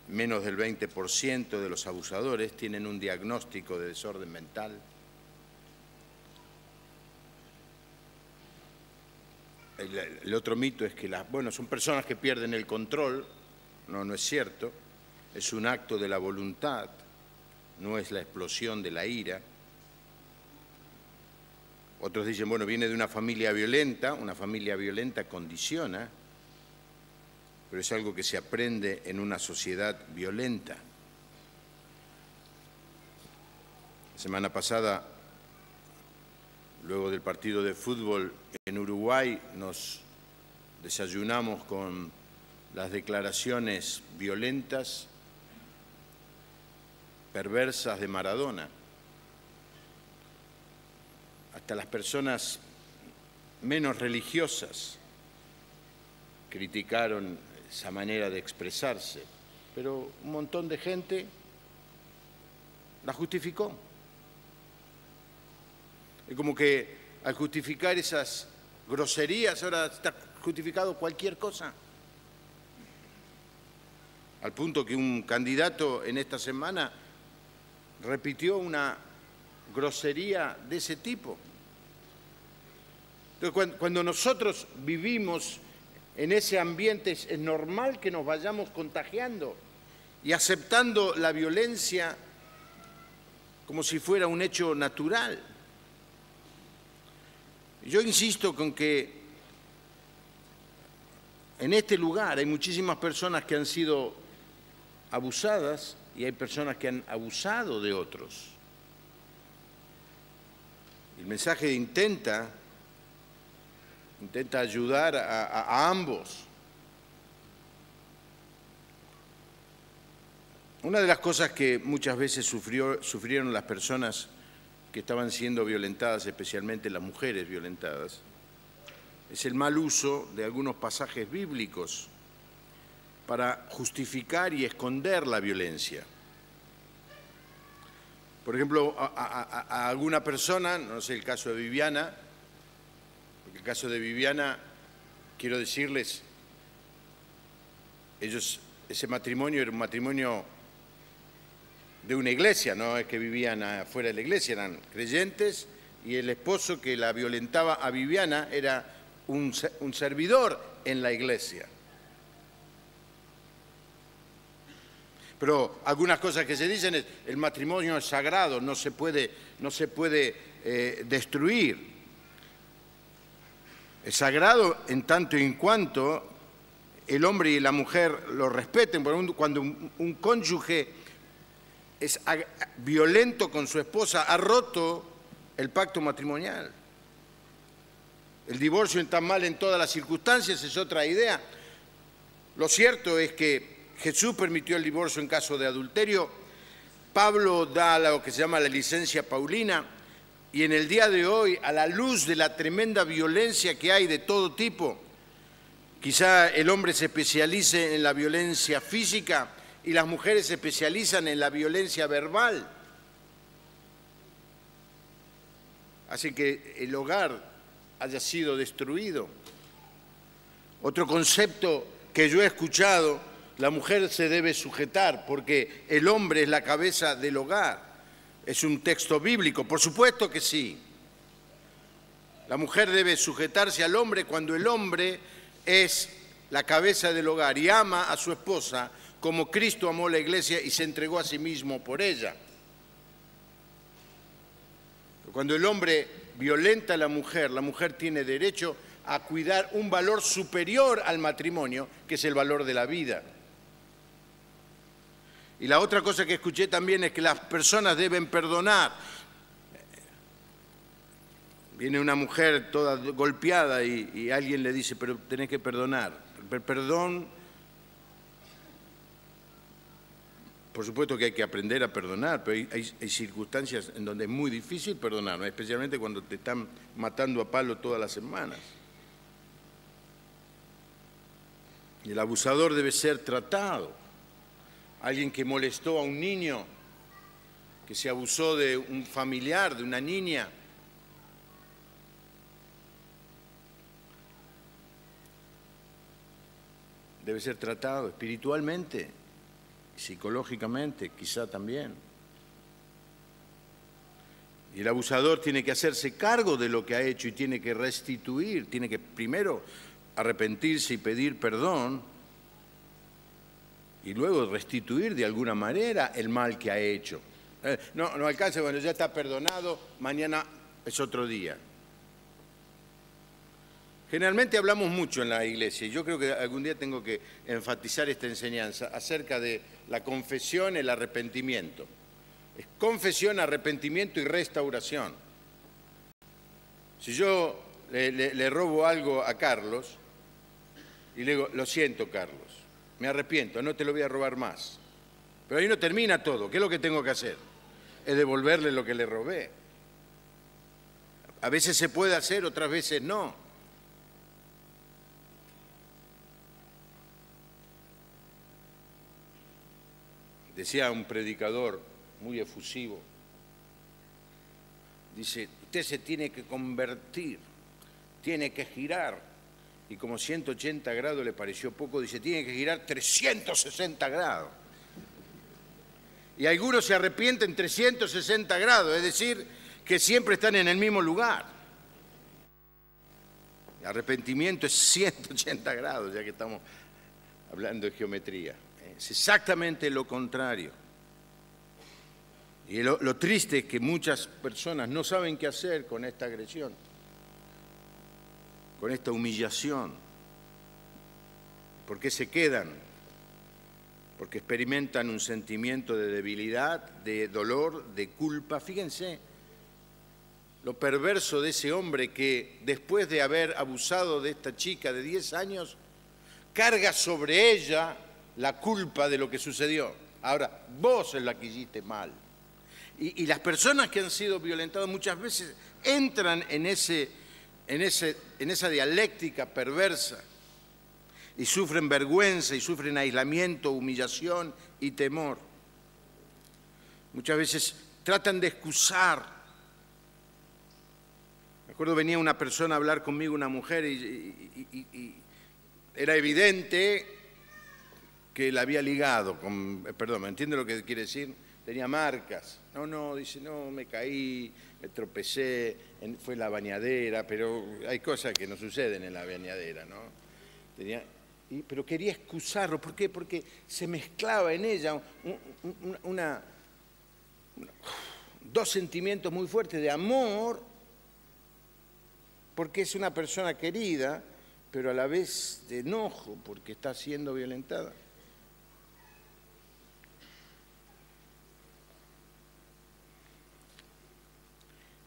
Menos del 20% de los abusadores tienen un diagnóstico de desorden mental. El otro mito es que son personas que pierden el control. No es cierto. Es un acto de la voluntad, no es la explosión de la ira. Otros dicen, bueno, viene de una familia violenta condiciona, pero es algo que se aprende en una sociedad violenta. La semana pasada, luego del partido de fútbol en Uruguay, nos desayunamos con las declaraciones violentas, perversas de Maradona. Hasta las personas menos religiosas criticaron esa manera de expresarse, pero un montón de gente la justificó. Es como que al justificar esas groserías ahora está justificado cualquier cosa. Al punto que un candidato en esta semana repitió una grosería de ese tipo. Entonces, cuando nosotros vivimos en ese ambiente, es normal que nos vayamos contagiando y aceptando la violencia como si fuera un hecho natural. Yo insisto con que en este lugar hay muchísimas personas que han sido abusadas y hay personas que han abusado de otros. El mensaje intenta ayudar a ambos. Una de las cosas que muchas veces sufrieron las personas que estaban siendo violentadas, especialmente las mujeres violentadas, es el mal uso de algunos pasajes bíblicos para justificar y esconder la violencia. Por ejemplo, a alguna persona, no sé el caso de Viviana, porque el caso de Viviana, quiero decirles, ese matrimonio era un matrimonio de una iglesia, no es que vivían afuera de la iglesia, eran creyentes, y el esposo que la violentaba a Viviana era un servidor en la iglesia. Pero algunas cosas que se dicen es, el matrimonio es sagrado, no se puede destruir. Es sagrado en tanto y en cuanto el hombre y la mujer lo respeten. Cuando un cónyuge es violento con su esposa, ha roto el pacto matrimonial. El divorcio está mal en todas las circunstancias, es otra idea. Lo cierto es que Jesús permitió el divorcio en caso de adulterio. Pablo da lo que se llama la licencia paulina, y en el día de hoy, a la luz de la tremenda violencia que hay de todo tipo, Quizá el hombre se especialice en la violencia física y las mujeres se especializan en la violencia verbal. Hace que el hogar haya sido destruido. Otro concepto que yo he escuchado, la mujer se debe sujetar porque el hombre es la cabeza del hogar. Es un texto bíblico, por supuesto que sí. La mujer debe sujetarse al hombre cuando el hombre es la cabeza del hogar y ama a su esposa como Cristo amó la iglesia y se entregó a sí mismo por ella. Cuando el hombre violenta a la mujer tiene derecho a cuidar un valor superior al matrimonio, que es el valor de la vida. Y la otra cosa que escuché también es que las personas deben perdonar. Viene una mujer toda golpeada y alguien le dice, pero tenés que perdonar. Perdón, por supuesto que hay que aprender a perdonar, pero hay circunstancias en donde es muy difícil perdonar, ¿no? Especialmente cuando te están matando a palo todas las semanas. Y el abusador debe ser tratado. Alguien que molestó a un niño, que se abusó de un familiar, de una niña, debe ser tratado espiritualmente, psicológicamente, quizá también. Y el abusador tiene que hacerse cargo de lo que ha hecho y tiene que restituir, tiene que primero arrepentirse y pedir perdón y luego restituir de alguna manera el mal que ha hecho. No alcanza, bueno, ya está perdonado, mañana es otro día. Generalmente hablamos mucho en la iglesia y yo creo que algún día tengo que enfatizar esta enseñanza acerca de la confesión, el arrepentimiento. Es confesión, arrepentimiento y restauración. Si yo le robo algo a Carlos y le digo, lo siento, Carlos, me arrepiento, no te lo voy a robar más. Pero ahí no termina todo. ¿Qué es lo que tengo que hacer? Es devolverle lo que le robé. A veces se puede hacer, otras veces no. Decía un predicador muy efusivo, dice, usted se tiene que convertir, tiene que girar. Y como 180 grados le pareció poco, dice, tiene que girar 360 grados. Y algunos se arrepienten 360 grados, es decir, que siempre están en el mismo lugar. El arrepentimiento es 180 grados, ya que estamos hablando de geometría. Es exactamente lo contrario. Y lo triste es que muchas personas no saben qué hacer con esta agresión, con esta humillación. ¿Por qué se quedan? Porque experimentan un sentimiento de debilidad, de dolor, de culpa. Fíjense lo perverso de ese hombre que después de haber abusado de esta chica de 10 años, carga sobre ella la culpa de lo que sucedió. Ahora, vos es la que hiciste mal. Y las personas que han sido violentadas muchas veces entran en esa dialéctica perversa y sufren vergüenza y sufren aislamiento, humillación y temor. Muchas veces tratan de excusar. Me acuerdo, venía una persona a hablar conmigo, una mujer, y era evidente que la había ligado, perdón, ¿me entiende lo que quiere decir? Tenía marcas. No, dice, no, me caí, me tropecé, fue la bañadera, pero hay cosas que no suceden en la bañadera, ¿no? Pero quería excusarlo. ¿Por qué? Porque se mezclaba en ella dos sentimientos muy fuertes de amor, porque es una persona querida, pero a la vez de enojo, porque está siendo violentada.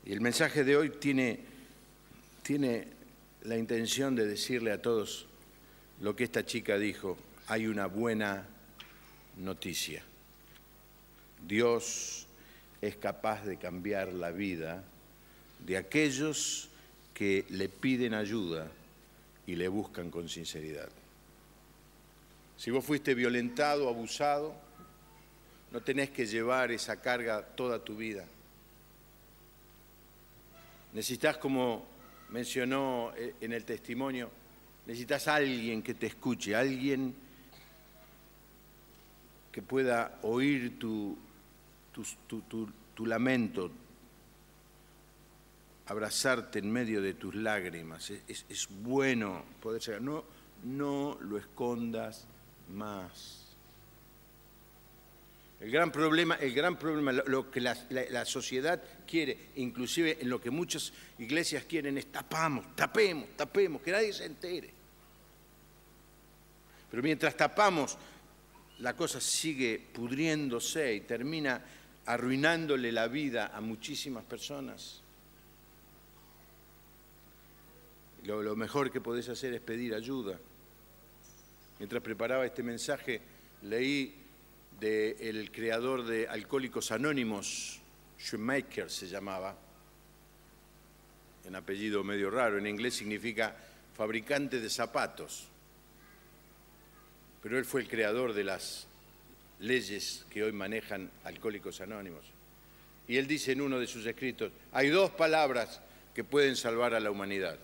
Y el mensaje de hoy tiene la intención de decirle a todos lo que esta chica dijo. Hay una buena noticia. Dios es capaz de cambiar la vida de aquellos que le piden ayuda y le buscan con sinceridad. Si vos fuiste violentado, abusado, no tenés que llevar esa carga toda tu vida. Necesitas, como mencionó en el testimonio, necesitas a alguien que te escuche, alguien que pueda oír tu lamento, abrazarte en medio de tus lágrimas. Es bueno poder llegar. No lo escondas más. El gran problema, lo que la sociedad quiere, inclusive en lo que muchas iglesias quieren, es tapemos, que nadie se entere. Pero mientras tapamos, la cosa sigue pudriéndose y termina arruinándole la vida a muchísimas personas. Lo mejor que podés hacer es pedir ayuda. Mientras preparaba este mensaje, leí del creador de Alcohólicos Anónimos, Shoemaker se llamaba, un apellido medio raro, en inglés significa fabricante de zapatos, pero él fue el creador de las leyes que hoy manejan Alcohólicos Anónimos. Y él dice en uno de sus escritos, hay dos palabras que pueden salvar a la humanidad: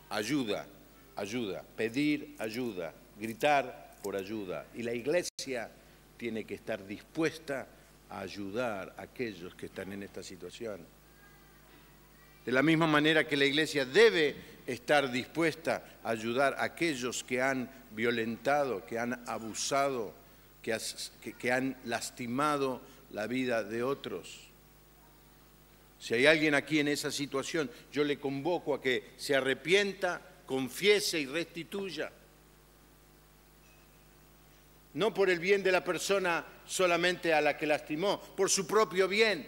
ayuda, ayuda, pedir ayuda, gritar por ayuda. Y la iglesia tiene que estar dispuesta a ayudar a aquellos que están en esta situación. De la misma manera que la iglesia debe estar dispuesta a ayudar a aquellos que han violentado, que han abusado, que han lastimado la vida de otros. Si hay alguien aquí en esa situación, yo le convoco a que se arrepienta, confiese y restituya. No por el bien de la persona solamente a la que lastimó, por su propio bien,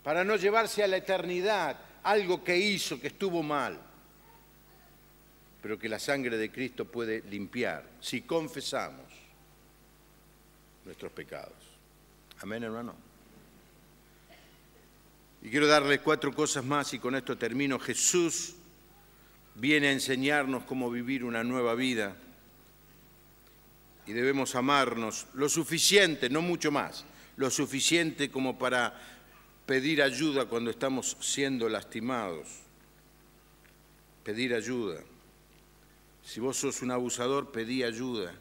para no llevarse a la eternidad algo que hizo, que estuvo mal, pero que la sangre de Cristo puede limpiar si confesamos nuestros pecados. Amén, hermano. Y quiero darles 4 cosas más y con esto termino. Jesús viene a enseñarnos cómo vivir una nueva vida. Y debemos amarnos lo suficiente, no mucho más, lo suficiente como para pedir ayuda cuando estamos siendo lastimados. Pedir ayuda. Si vos sos un abusador, pedí ayuda.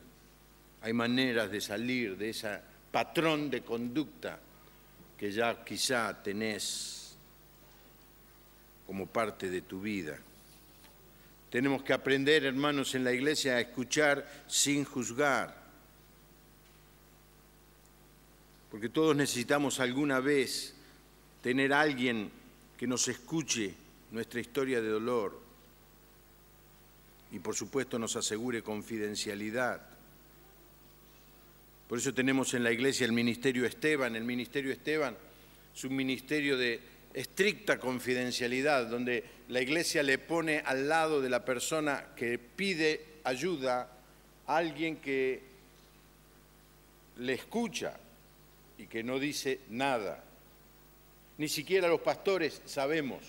Hay maneras de salir de ese patrón de conducta que ya quizá tenés como parte de tu vida. Tenemos que aprender, hermanos, en la iglesia a escuchar sin juzgar. Porque todos necesitamos alguna vez tener a alguien que nos escuche nuestra historia de dolor y, por supuesto, nos asegure confidencialidad. Por eso tenemos en la iglesia el Ministerio Esteban. El Ministerio Esteban es un ministerio de estricta confidencialidad, donde la iglesia le pone al lado de la persona que pide ayuda a alguien que le escucha y que no dice nada. Ni siquiera los pastores sabemos.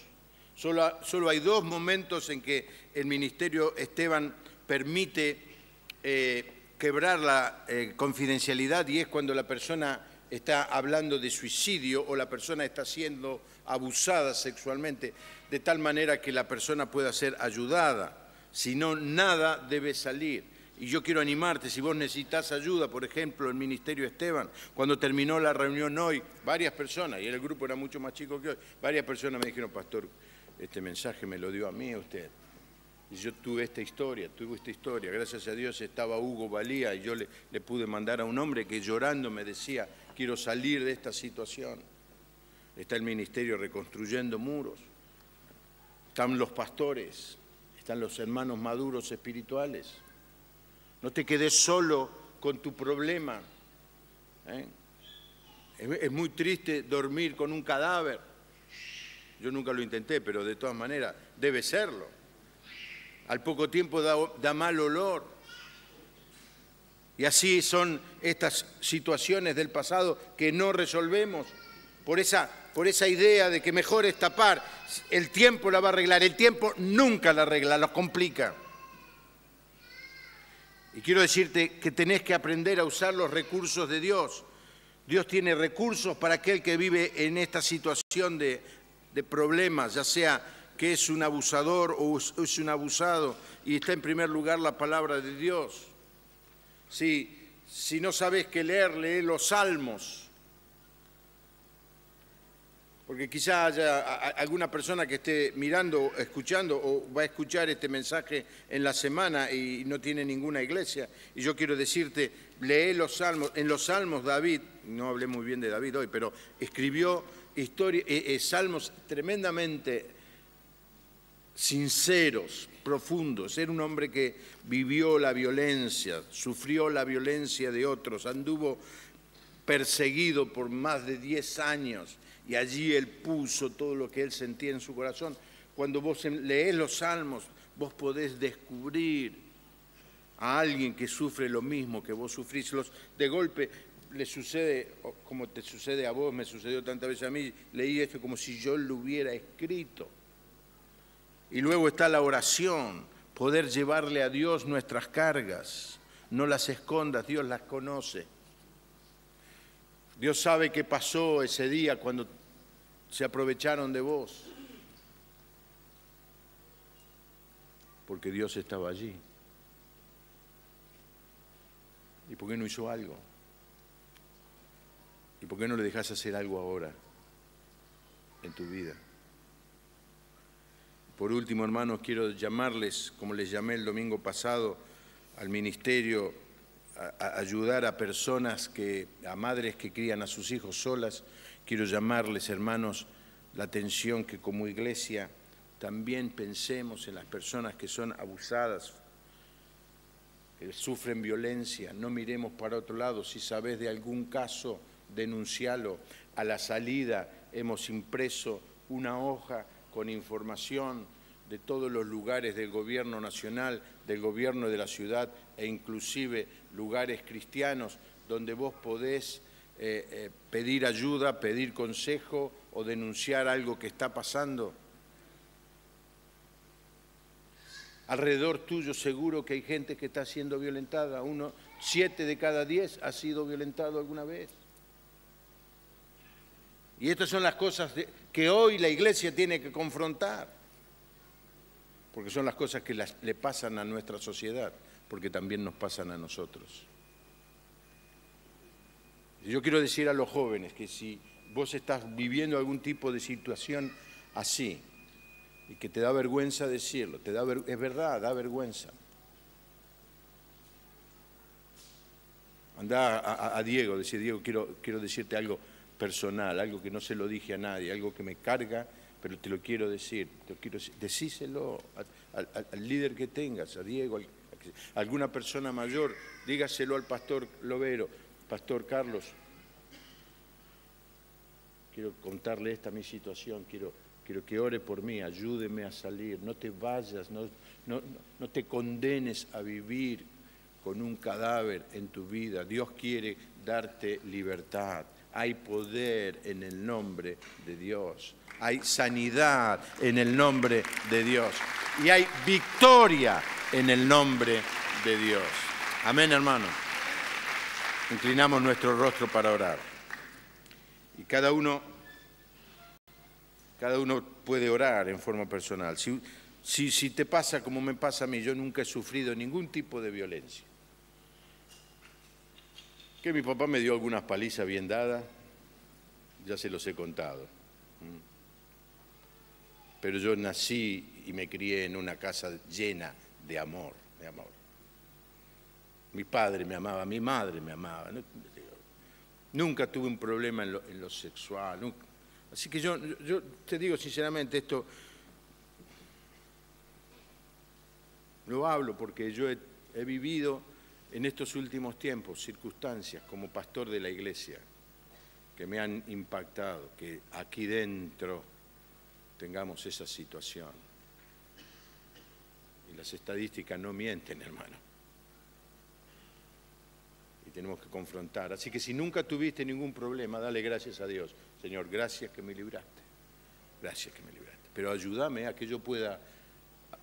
Solo hay 2 momentos en que el Ministerio Esteban permite quebrar la confidencialidad, y es cuando la persona está hablando de suicidio o la persona está siendo abusada sexualmente, de tal manera que la persona pueda ser ayudada. Si no, nada debe salir. Y yo quiero animarte, si vos necesitas ayuda, por ejemplo, el Ministerio Esteban, cuando terminó la reunión hoy, varias personas, y el grupo era mucho más chico que hoy, varias personas me dijeron, pastor, este mensaje me lo dio a mí usted. Y yo tuve esta historia, gracias a Dios estaba Hugo Valía, y yo le pude mandar a un hombre que llorando me decía, quiero salir de esta situación. Está el ministerio Reconstruyendo Muros, están los pastores, están los hermanos maduros espirituales. No te quedes solo con tu problema. Es muy triste dormir con un cadáver. Yo nunca lo intenté, pero de todas maneras debe serlo. Al poco tiempo da mal olor. Y así son estas situaciones del pasado que no resolvemos por esa por esa idea de que mejor es tapar. El tiempo la va a arreglar. El tiempo nunca la arregla, lo complica. Y quiero decirte que tenés que aprender a usar los recursos de Dios. Dios tiene recursos para aquel que vive en esta situación de problemas, ya sea que es un abusador o es un abusado, y está en primer lugar la palabra de Dios. Si no sabes qué leer, lee los salmos. Porque quizá haya alguna persona que esté mirando, escuchando o va a escuchar este mensaje en la semana y no tiene ninguna iglesia. Y yo quiero decirte, lee los salmos. En los salmos David, no hablé muy bien de David hoy, pero escribió salmos tremendamente sinceros, profundos. Era un hombre que vivió la violencia, sufrió la violencia de otros, anduvo perseguido por más de 10 años. Y allí él puso todo lo que él sentía en su corazón. Cuando vos leés los salmos, vos podés descubrir a alguien que sufre lo mismo que vos sufrís. De golpe le sucede, como te sucede a vos, me sucedió tantas veces a mí, leí esto como si yo lo hubiera escrito. Y luego está la oración, poder llevarle a Dios nuestras cargas. No las escondas, Dios las conoce. Dios sabe qué pasó ese día cuando se aprovecharon de vos. Porque Dios estaba allí. ¿Y por qué no hizo algo? ¿Y por qué no le dejás hacer algo ahora en tu vida? Por último, hermanos, quiero llamarles, como les llamé el domingo pasado, al ministerio, a ayudar a personas, a madres que crían a sus hijos solas. Quiero llamarles, hermanos, la atención que como iglesia también pensemos en las personas que son abusadas, que sufren violencia. No miremos para otro lado. Si sabes de algún caso, denuncialo. A la salida hemos impreso una hoja con información de todos los lugares del gobierno nacional, del gobierno de la ciudad e inclusive lugares cristianos donde vos podés pedir ayuda, pedir consejo o denunciar algo que está pasando. Alrededor tuyo seguro que hay gente que está siendo violentada. 7 de cada 10 ha sido violentado alguna vez. Y estas son las cosas que hoy la iglesia tiene que confrontar, porque son las cosas que le pasan a nuestra sociedad, porque también nos pasan a nosotros. Yo quiero decir a los jóvenes que si vos estás viviendo algún tipo de situación así, y que te da vergüenza decirlo, es verdad, da vergüenza. Andá a Diego, decir, Diego, quiero decirte algo personal, algo que no se lo dije a nadie, algo que me carga, pero te lo quiero decir. Decíselo al líder que tengas, a Diego, a alguna persona mayor, dígaselo al pastor Lovero. Pastor Carlos, quiero contarle mi situación, quiero que ore por mí, ayúdeme a salir, no te vayas, no te condenes a vivir con un cadáver en tu vida. Dios quiere darte libertad. Hay poder en el nombre de Dios. Hay sanidad en el nombre de Dios. Y hay victoria en el nombre de Dios. Amén, hermano. Inclinamos nuestro rostro para orar. Y cada uno puede orar en forma personal. Si te pasa como me pasa a mí, yo nunca he sufrido ningún tipo de violencia. Que mi papá me dio algunas palizas bien dadas, ya se los he contado. Pero yo nací y me crié en una casa llena de amor, de amor. Mi padre me amaba, mi madre me amaba. Nunca tuve un problema en lo sexual. Nunca. Así que yo te digo sinceramente, esto lo hablo porque yo he vivido en estos últimos tiempos circunstancias como pastor de la iglesia que me han impactado, que aquí dentro tengamos esa situación. Y las estadísticas no mienten, hermano. Y tenemos que confrontar. Así que si nunca tuviste ningún problema, dale gracias a Dios. Señor, gracias que me libraste. Gracias que me libraste. Pero ayúdame a que yo pueda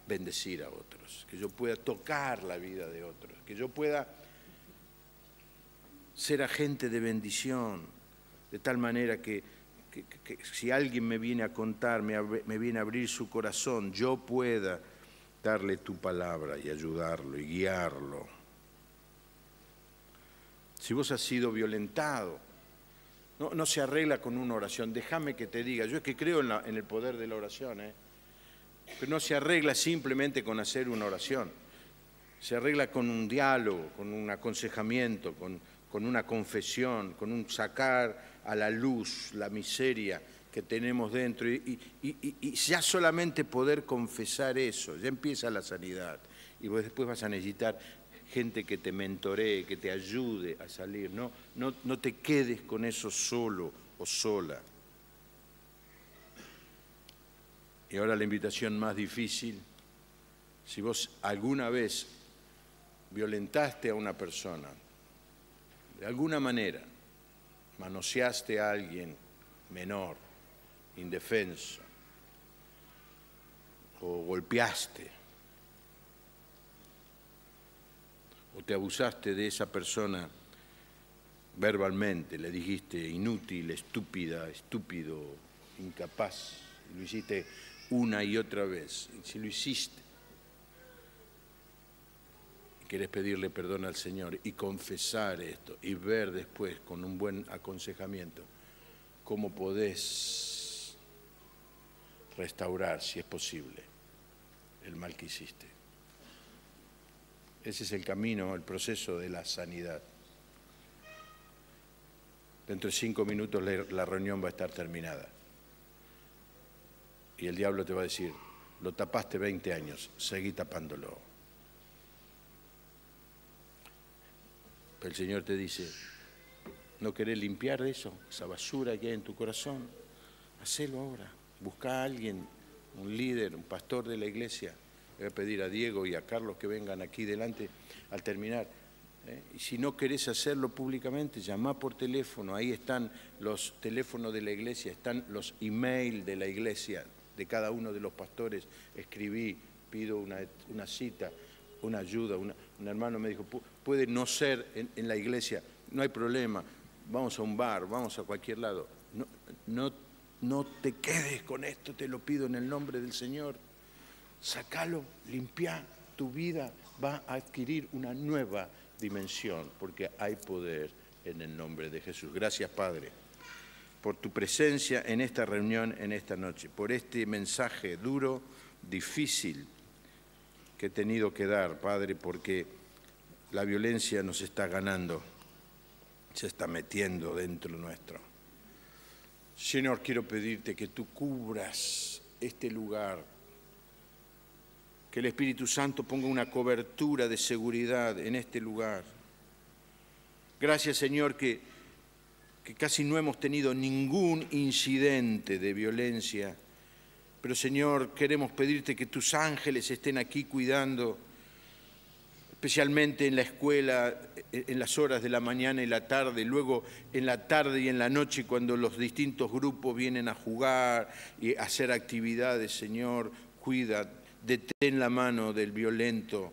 bendecir a otros, que yo pueda tocar la vida de otros, que yo pueda ser agente de bendición, de tal manera que si alguien me viene a contar, me viene a abrir su corazón, yo pueda darle tu palabra y ayudarlo y guiarlo. Si vos has sido violentado, no se arregla con una oración. Déjame que te diga, yo es que creo en el poder de la oración, pero no se arregla simplemente con hacer una oración. Se arregla con un diálogo, con un aconsejamiento, con una confesión, con un sacar a la luz la miseria que tenemos dentro. Y ya solamente poder confesar eso, ya empieza la sanidad. Y vos después vas a necesitar gente que te mentoree, que te ayude a salir. No te quedes con eso solo o sola. Y ahora la invitación más difícil. Si vos alguna vez violentaste a una persona, de alguna manera, manoseaste a alguien menor, indefenso, o golpeaste, o te abusaste de esa persona verbalmente, le dijiste inútil, estúpida, estúpido, incapaz, y lo hiciste una y otra vez, y si lo hiciste, y querés pedirle perdón al Señor y confesar esto, y ver después con un buen aconsejamiento cómo podés restaurar, si es posible, el mal que hiciste. Ese es el camino, el proceso de la sanidad. Dentro de 5 minutos la reunión va a estar terminada. Y el diablo te va a decir, lo tapaste 20 años, seguí tapándolo. Pero el Señor te dice, ¿no querés limpiar eso, esa basura que hay en tu corazón? Hacelo ahora. Busca a alguien, un líder, un pastor de la iglesia. Voy a pedir a Diego y a Carlos que vengan aquí delante al terminar. Y si no querés hacerlo públicamente, llama por teléfono. Ahí están los teléfonos de la iglesia, están los emails de la iglesia, de cada uno de los pastores. Escribí, pido una cita, una ayuda. Un hermano me dijo, puede no ser en la iglesia, no hay problema. Vamos a un bar, vamos a cualquier lado. No te quedes con esto, te lo pido en el nombre del Señor. Sácalo, limpia, tu vida va a adquirir una nueva dimensión, porque hay poder en el nombre de Jesús. Gracias, Padre, por tu presencia en esta reunión, en esta noche, por este mensaje duro, difícil que he tenido que dar, Padre, porque la violencia nos está ganando, se está metiendo dentro nuestro. Señor, quiero pedirte que tú cubras este lugar, que el Espíritu Santo ponga una cobertura de seguridad en este lugar. Gracias, Señor, que casi no hemos tenido ningún incidente de violencia, pero, Señor, queremos pedirte que tus ángeles estén aquí cuidando, especialmente en la escuela, en las horas de la mañana y la tarde, luego en la tarde y en la noche cuando los distintos grupos vienen a jugar y a hacer actividades. Señor, cuida, detén la mano del violento,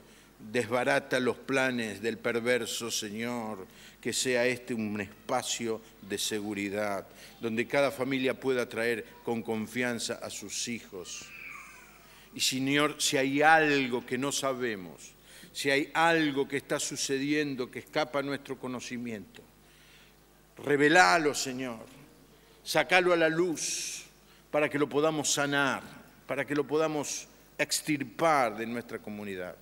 desbarata los planes del perverso, Señor, que sea este un espacio de seguridad, donde cada familia pueda traer con confianza a sus hijos. Y, Señor, si hay algo que no sabemos, si hay algo que está sucediendo que escapa a nuestro conocimiento, revelalo, Señor, sacalo a la luz para que lo podamos sanar, para que lo podamos extirpar de nuestra comunidad.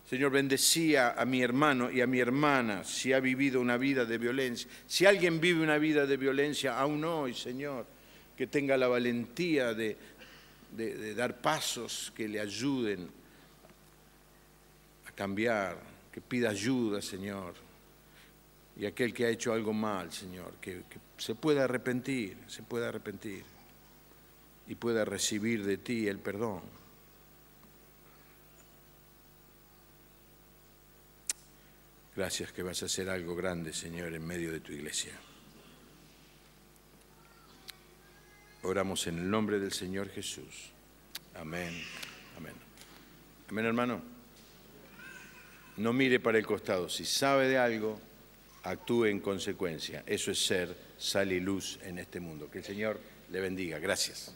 Señor, bendecía a mi hermano y a mi hermana si ha vivido una vida de violencia. Si alguien vive una vida de violencia aún hoy, Señor, que tenga la valentía de dar pasos que le ayuden a cambiar, que pida ayuda, Señor. Y aquel que ha hecho algo mal, Señor, que se pueda arrepentir y pueda recibir de ti el perdón. Gracias que vas a hacer algo grande, Señor, en medio de tu iglesia. Oramos en el nombre del Señor Jesús. Amén. Amén. Amén, hermano. No mire para el costado. Si sabe de algo, actúe en consecuencia. Eso es ser sal y luz en este mundo. Que el Señor le bendiga. Gracias.